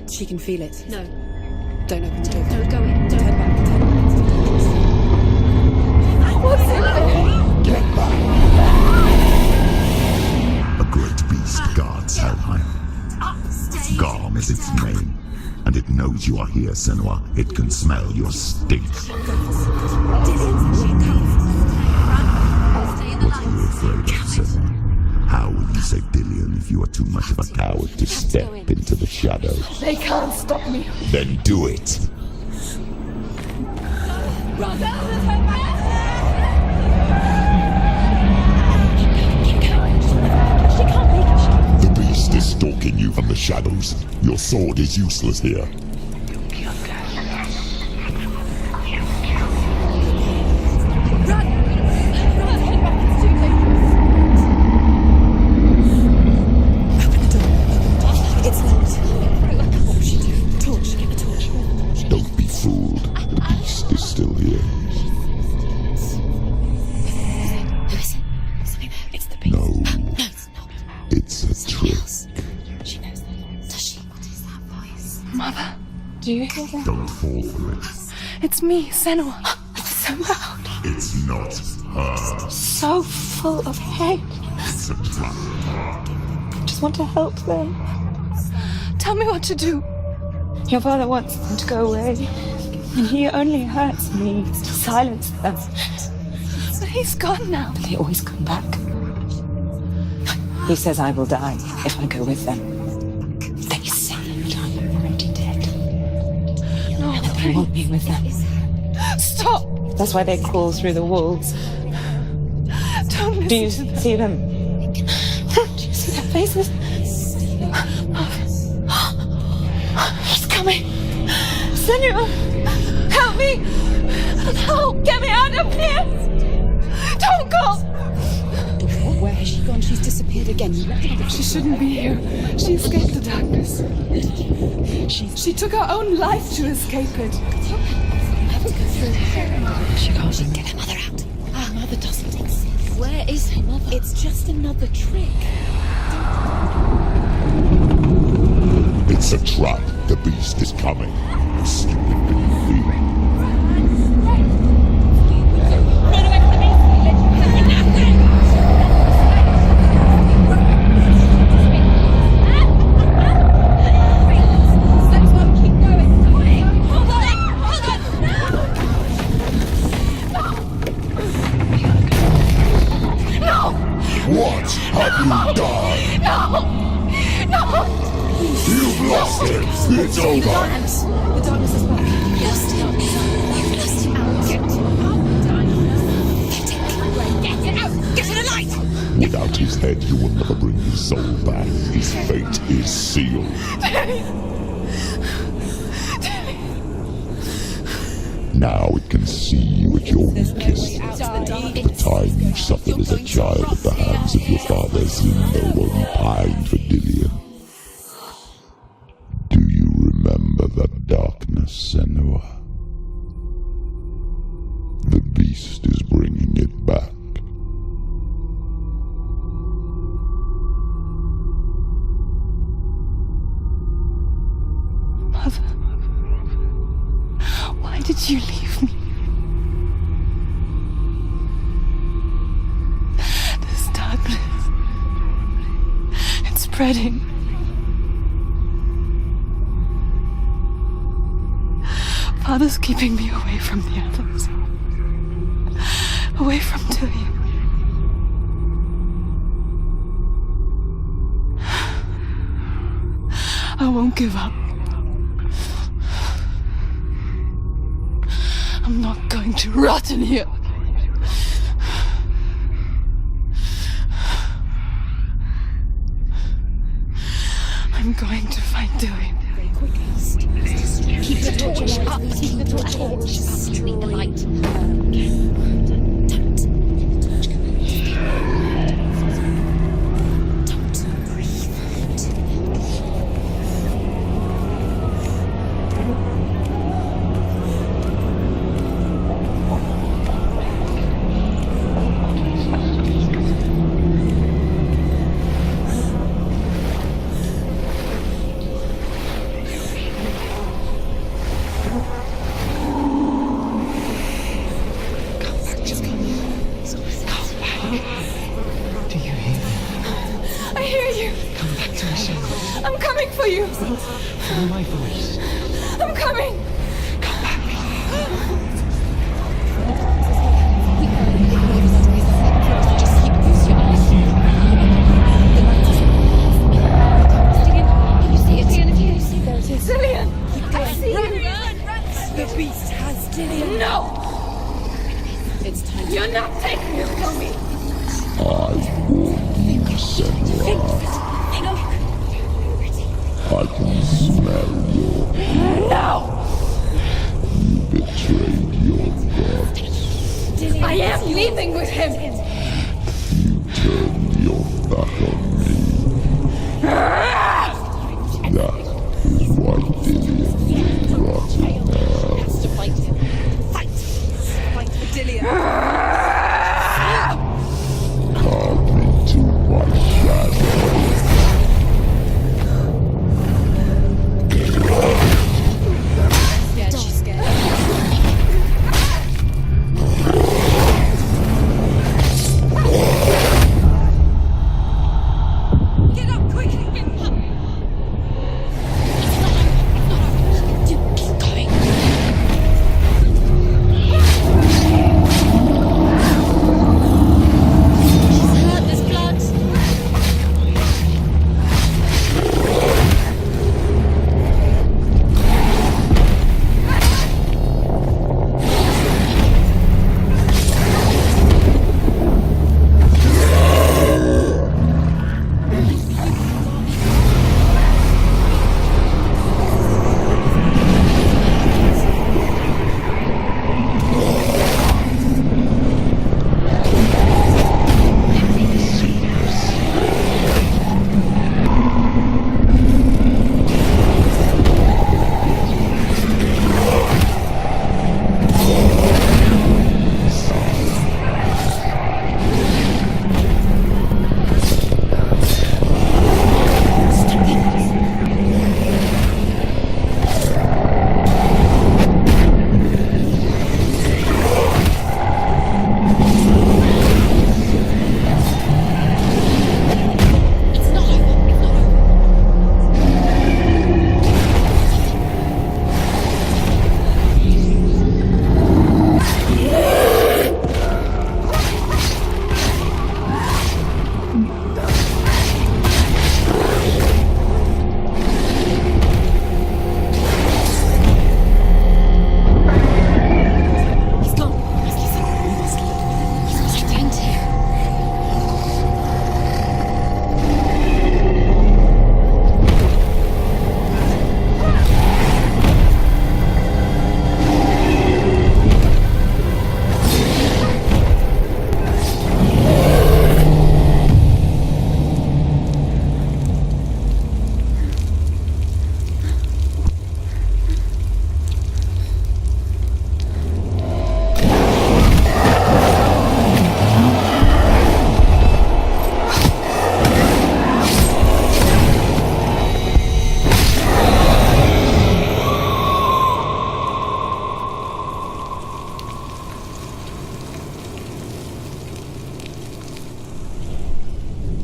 She can feel it. No. Don't open the door. Don't go in. Don't. Turn back. Turn back. What's in there? Get back! A great beast guards Helheim. Garm is its name, and And it knows you are here, Senua. It can smell your stink. What are you afraid of, Senua? How will you save Dillion if you are too much of a coward to step into the shadows? They can't stop me. Then do it! Run. The beast is stalking you from the shadows. Your sword is useless here. Don't be fooled. The beast is still here. No, it's a trick. She knows that. Does she? What is that voice? Mother, do you hear that? Don't fall for it. It's me, Senua. It's so loud. It's not her. So full of hate. It's a trap. I just want to help them. Tell me what to do. Your father wants them to go away, and he only hurts me to silence them. But he's gone now. They always come back. He says I will die if I go with them. They say I'm already dead. No, They want me with them. Stop! That's why they crawl through the walls. Don't listen Do you to them. see them? Do you see their faces? He's coming! Senua! Help me! Help! Get me out of here! Don't go! Where has she gone? She's disappeared again. She shouldn't be here. She escaped the darkness. She took her own life to escape it. She can't get her mother out. Her mother doesn't exist. Where is her mother? It's just another trick. It's a trap. The beast is coming. Stupid thief. What have you done? No! You've lost it. It's over. The darkness is back. You've lost it. You've lost it. Get it out. Get it alight. Without his head, you will never bring his soul back. His fate is sealed. Now it can see you at your weakest. The time you suffered as a child at the hands of your father Zindo while you pined for Dillion. Do you remember that darkness, Senua? The beast is bringing it back. Mother, why did you leave me? This darkness, it's spreading. Father's keeping me away from the others. Away from Dillion. I won't give up. I'm not going to rot in here. I'm going to find Dillion. Keep the torch up. Keep the torch up. Keep the light. Don't breathe. Do you hear me? I hear you. Come back to me, Senua. I'm coming for you. Follow my voice. The beast has Dillian. No! It's time to... You're not taking it from me! I warned you, Senua. I can smell your blood. No! You betrayed your gods. I am leaving with him! You turned your back on me. That is why Dillian will rot in hell. Fight him. Fight! Fight for Dillian. Carve me to my shadow. Scared, she's scared. Get up, quickly! Keep going. She's hurt, there's blood.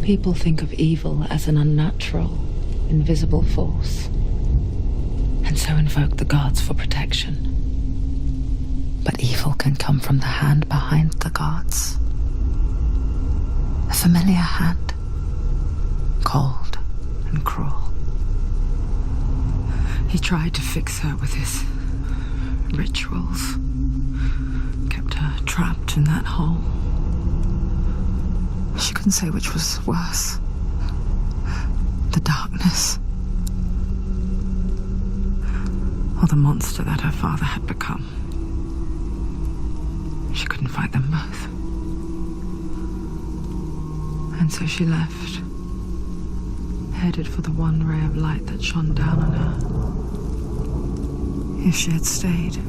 People think of evil as an unnatural, invisible force, and so invoke the gods for protection. But evil can come from the hand behind the gods. A familiar hand, cold and cruel. He tried to fix her with his rituals, kept her trapped in that hole. She couldn't say which was worse. The darkness, or the monster that her father had become. She couldn't fight them both. And so she left, headed for the one ray of light that shone down on her. If she had stayed,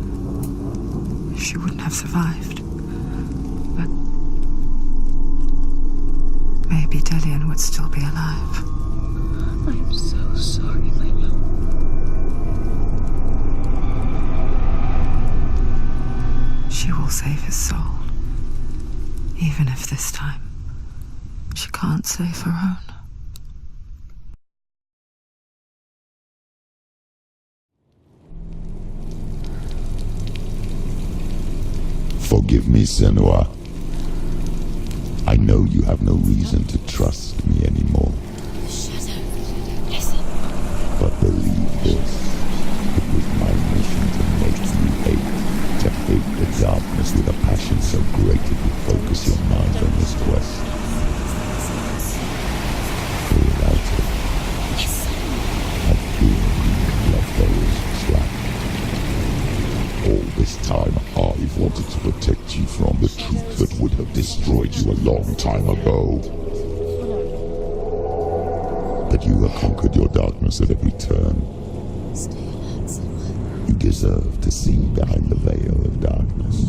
she wouldn't have survived. But maybe Dillian would still be alive. I'm so sorry, my love. She will save his soul, even if this time she can't save her own. Forgive me, Senua. I know you have no reason to trust me anymore. Shadow, listen. But believe this, it was my mission to make you wanted to protect you from the truth that would have destroyed you a long time ago. But you have conquered your darkness at every turn. You deserve to see behind the veil of darkness.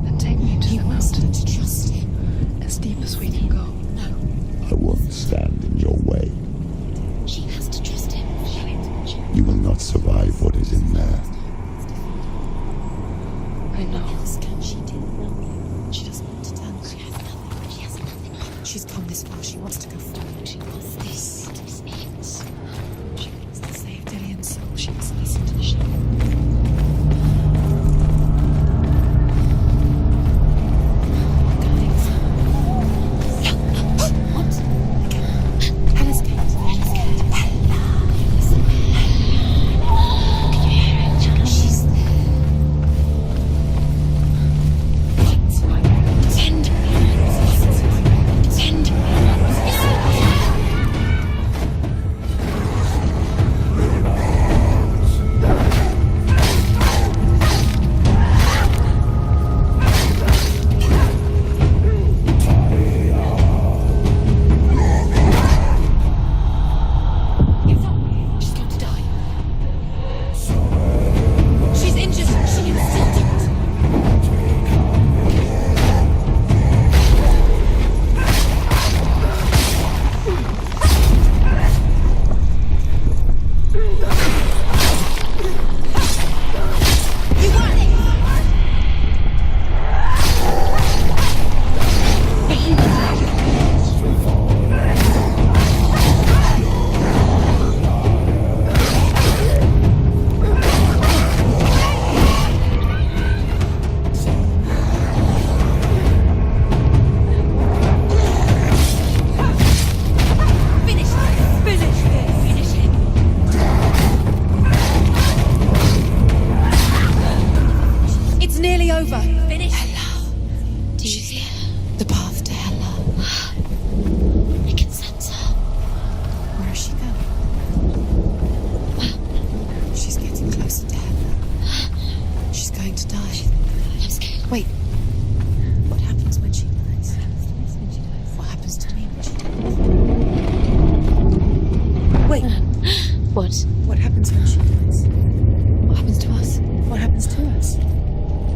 Then take me to the mountain to trust him, as deep as we can go. I won't stand in your way. She has to trust him. You will not survive what is in there. I know. Can she do? She doesn't want to tell. She has nothing. She has nothing. She's come this far. She wants to go forward. She wants this. This is. She wants to save Dillian's soul. She must listen to the shadow.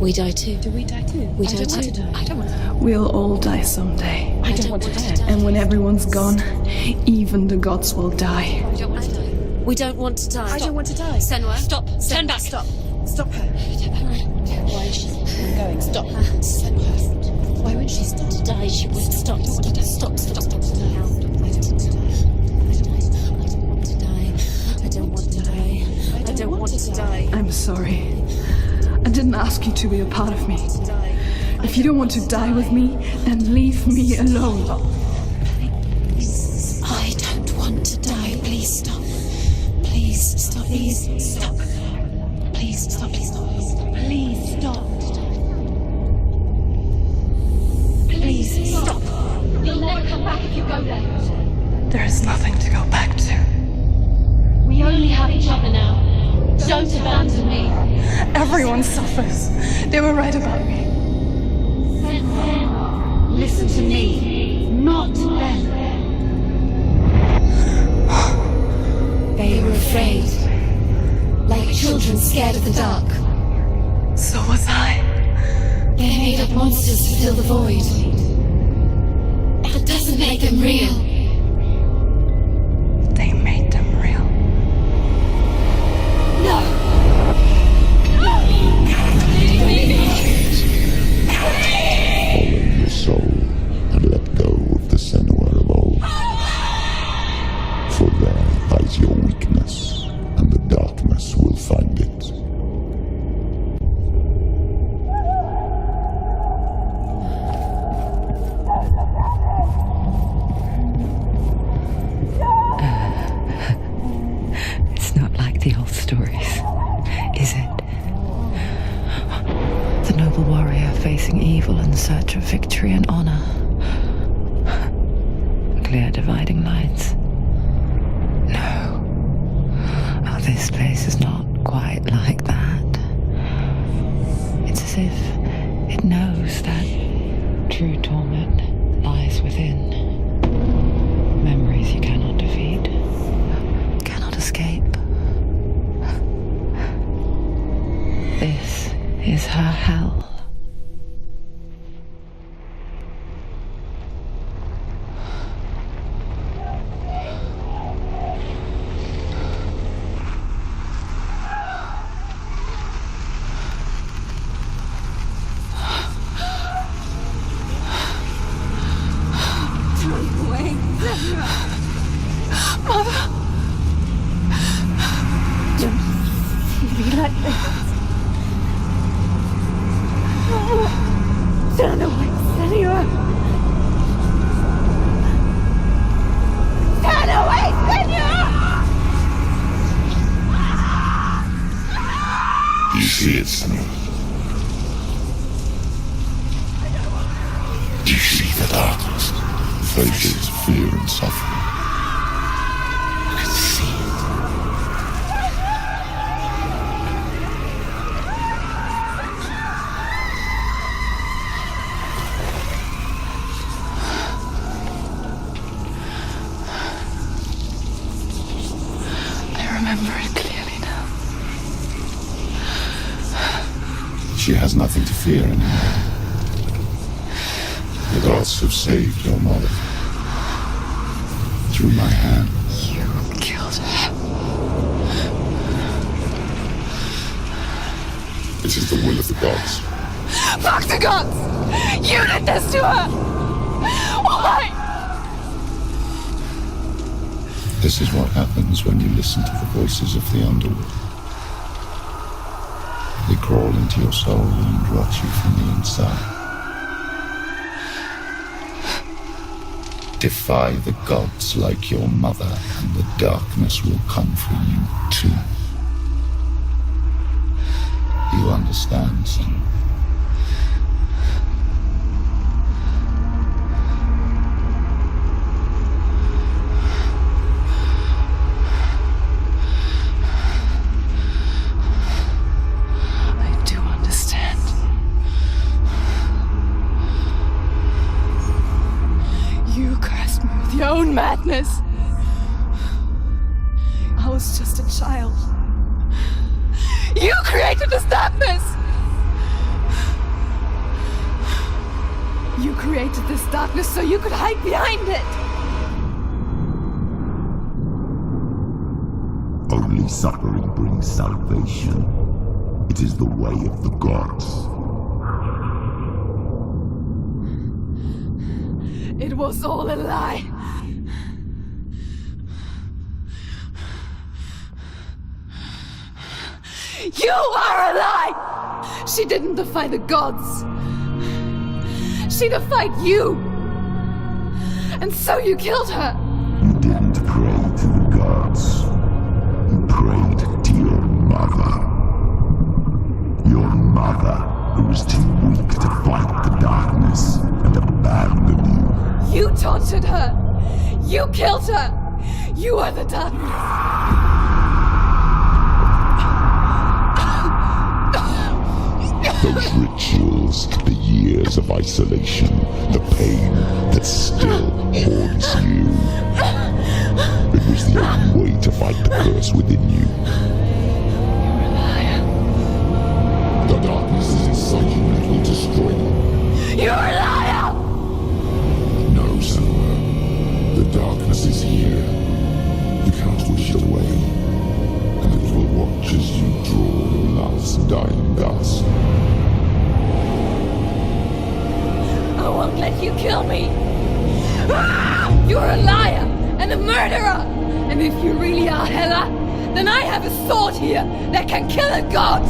We die too. Do we die too? We die too. I don't want to die. We'll all die someday. I don't want to die. And when everyone's gone, even the gods will die. I don't want to die. We don't want to die. I don't want to die. Senua, stop. Turn back. Stop. Stop her. Why is she going? Stop. Senua. Why won't she stop to die? She won't stop. Stop. Stop. Stop. Stop. I don't want to die. I don't want to die. I'm sorry. I didn't ask you to be a part of me. If you don't want to die with me, then leave me alone. I don't want to die. Please stop. Please stop. Please stop. Please stop. Please stop. Please stop. Please stop. You'll never come back if you go there. There is nothing to go back to. We only have each other now. Don't abandon me. Everyone suffers. They were right about me. Listen to me, not them. They were afraid, like children scared of the dark. So was I. They made up monsters to fill the void. That doesn't make them real. They made them real. No. Follow your soul and let go of the Senua of old. For there lies your weakness, and the darkness will find it. It's not like the old stories, is it? The noble warrior facing evil in search of victory and honor. Clear dividing lines. No. Oh, this place is not quite like that. It's as if It knows that true torment lies within. Memories you cannot defeat, cannot escape. This is her hell. She has nothing to fear anymore. The gods have saved your mother. Through my hand. You killed her. It is the will of the gods. Fuck the gods! You did this to her! Why? This is what happens when you listen to the voices of the underworld. They crawl into your soul and rot you from the inside. Defy the gods like your mother, and the darkness will come for you too. You understand, son? Madness. I was just a child. You created this darkness. You created this darkness so you could hide behind it. Only suffering brings salvation. It is the way of the gods. It was all a lie. You are a lie! She didn't defy the gods. She defied you. And so you killed her. You didn't pray to the gods. You prayed to your mother. Your mother, who was too weak to fight the darkness and abandon you. You tortured her. You killed her. You are the darkness. Those rituals, the years of isolation, the pain that still haunts you. It was the only way to fight the curse within you. You're a liar. The darkness is inside you and it will destroy you. You're a liar! No, Senua. The darkness is here. You cannot wish it away. And it will watch as you draw your last dying gasp. I won't let you kill me. You're a liar and a murderer. And if you really are Hela, then I have a sword here that can kill a god.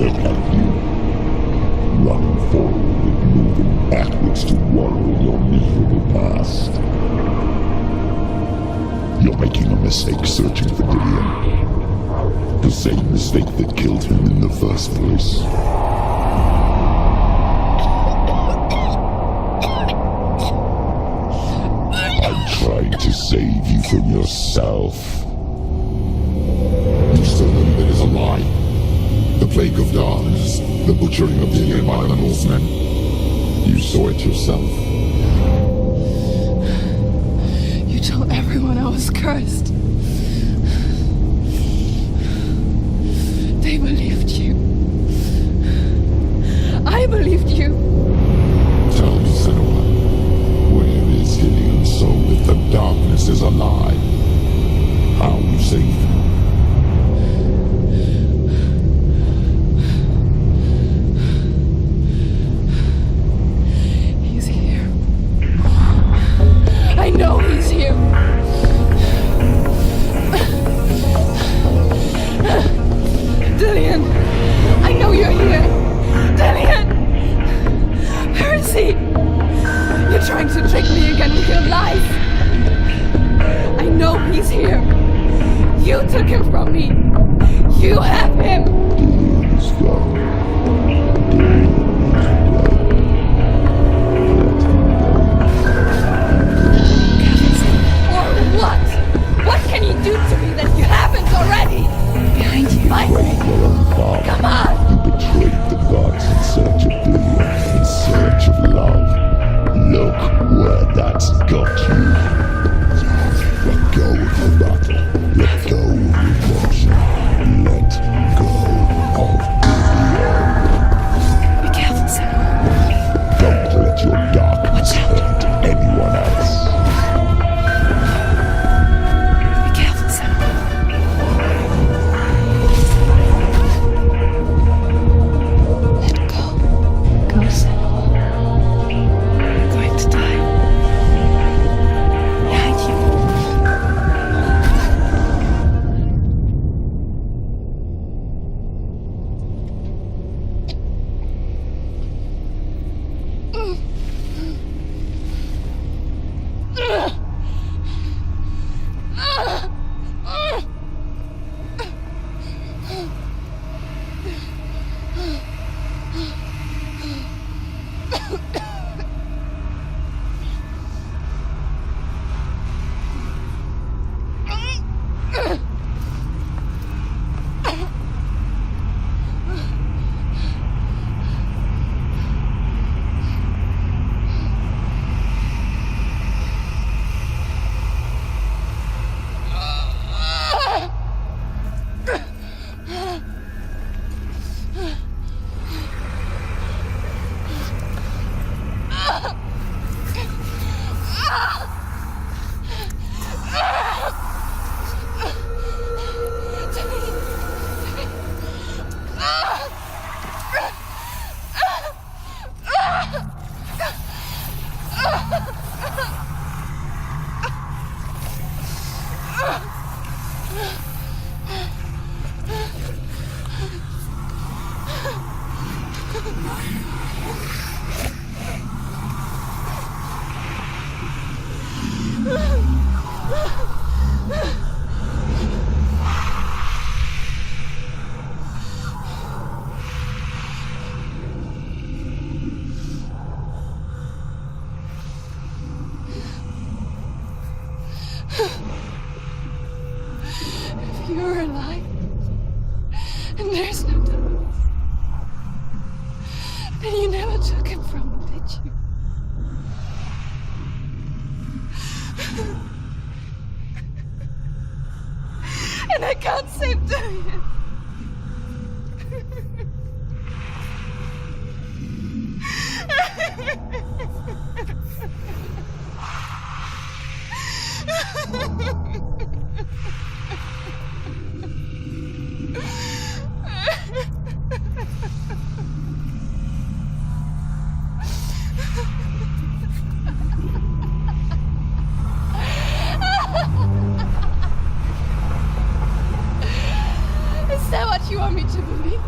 Look at you. Running forward and moving backwards to wallow in your miserable past. You're making a mistake searching for Dillion. The same mistake that killed him in the first place. from yourself. You still believe it is a lie? The plague of darkness, the butchering of the by the Northmen. You saw it yourself. You told everyone I was cursed. They believed you. I believed you. Tell me, Senua, where is Hillian's soul if the darkness is a lie? How will you save him? He's here. I know he's here. Dillian, I know you're here. Dillian! Where is he? You're trying to trick me again with your lies. I know he's here. You took him from me. You have him. Dillian's gone. Or what? What can you do to me that you haven't already? Behind you. Find me. Your own father. Come on. You betrayed the gods in search of Dillian, in search of love. Look where that's got you. Let go of the battle. Let go of redemption. Let go of Dillian. Be careful, Sam. Don't let your darkness hurt anyone else. Be careful, Sam. Let go. Go, Senua. I'm going to die. Behind you. If you're alive, and there's no doubt, then you never took him from him, did you? And I can't save Dillian. Is that what you want me to believe?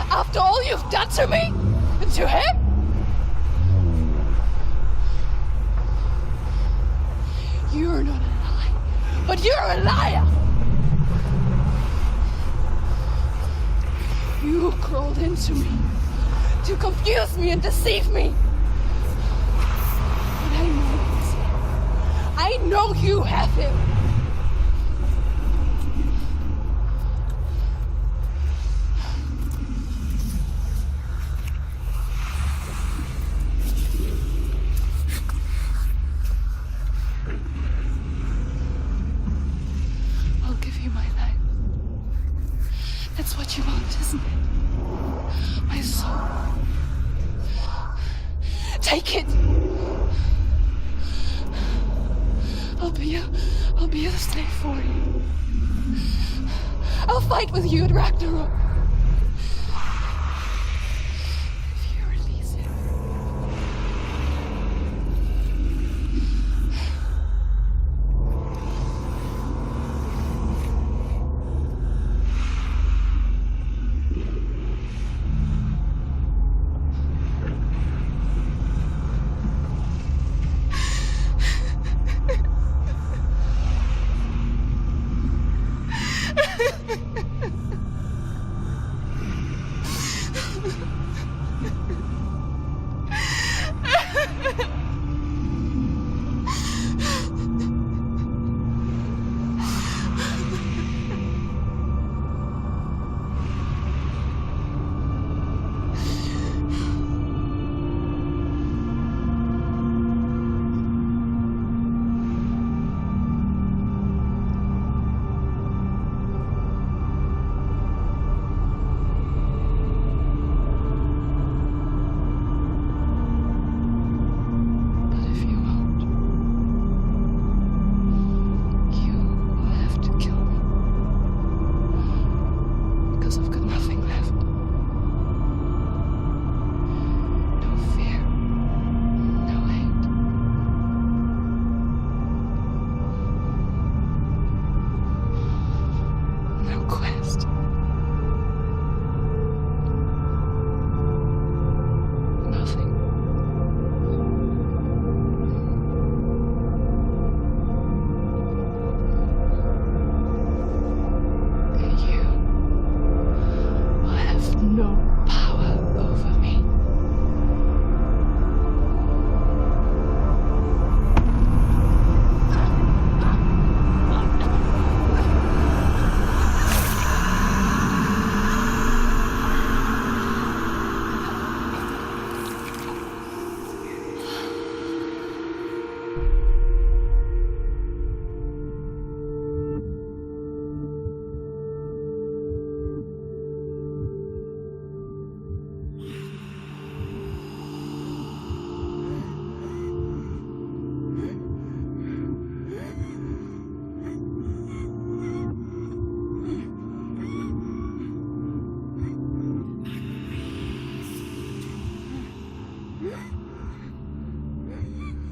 After all you've done to me? And to him? You're not a liar, but you're a liar! You crawled into me to confuse me and deceive me. But I know know you have him. I'll give you my life. That's what you want, isn't it? My soul. Take it. I'll be a slave for you. I'll fight with you at Ragnarok. If you release him.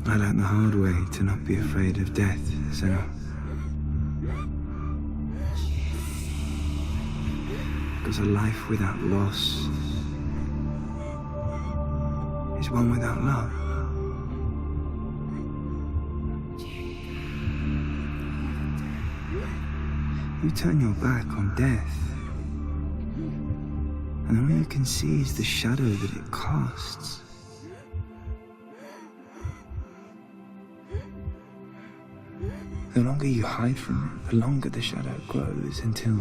I learned the hard way to not be afraid of death, so... Because a life without loss is one without love. You turn your back on death, and all you can see is the shadow that it casts. The longer you hide from it, the longer the shadow grows until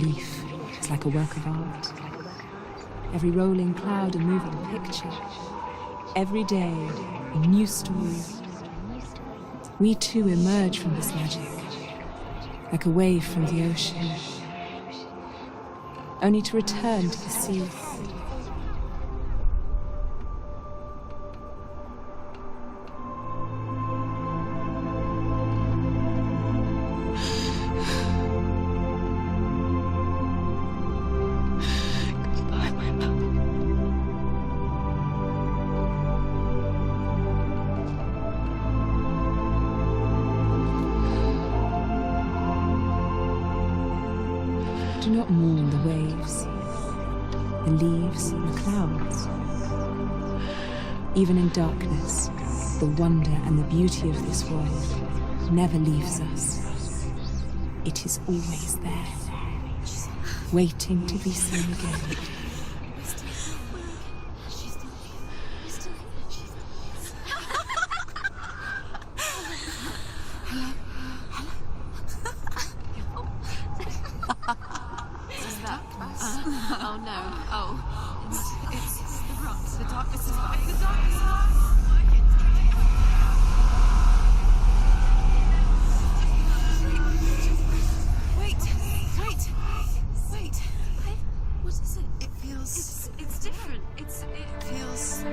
leaf is like a work of art. Every rolling cloud a moving picture. Every day a new story. We too emerge from this magic, like a wave from the ocean, only to return to the sea. Do not mourn the waves, the leaves, and the clouds. Even in darkness, the wonder and the beauty of this world never leaves us. It is always there, waiting to be seen again. Oh no, oh. It's the rocks. The darkness is fine. The darkness is fine. Wait. What is it? It feels... It's different. It feels...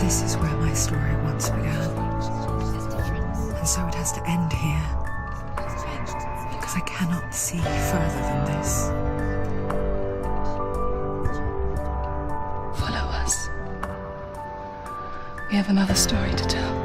This is where my story once began. And so it has to end here. Because I cannot see further than this. Follow us. We have another story to tell.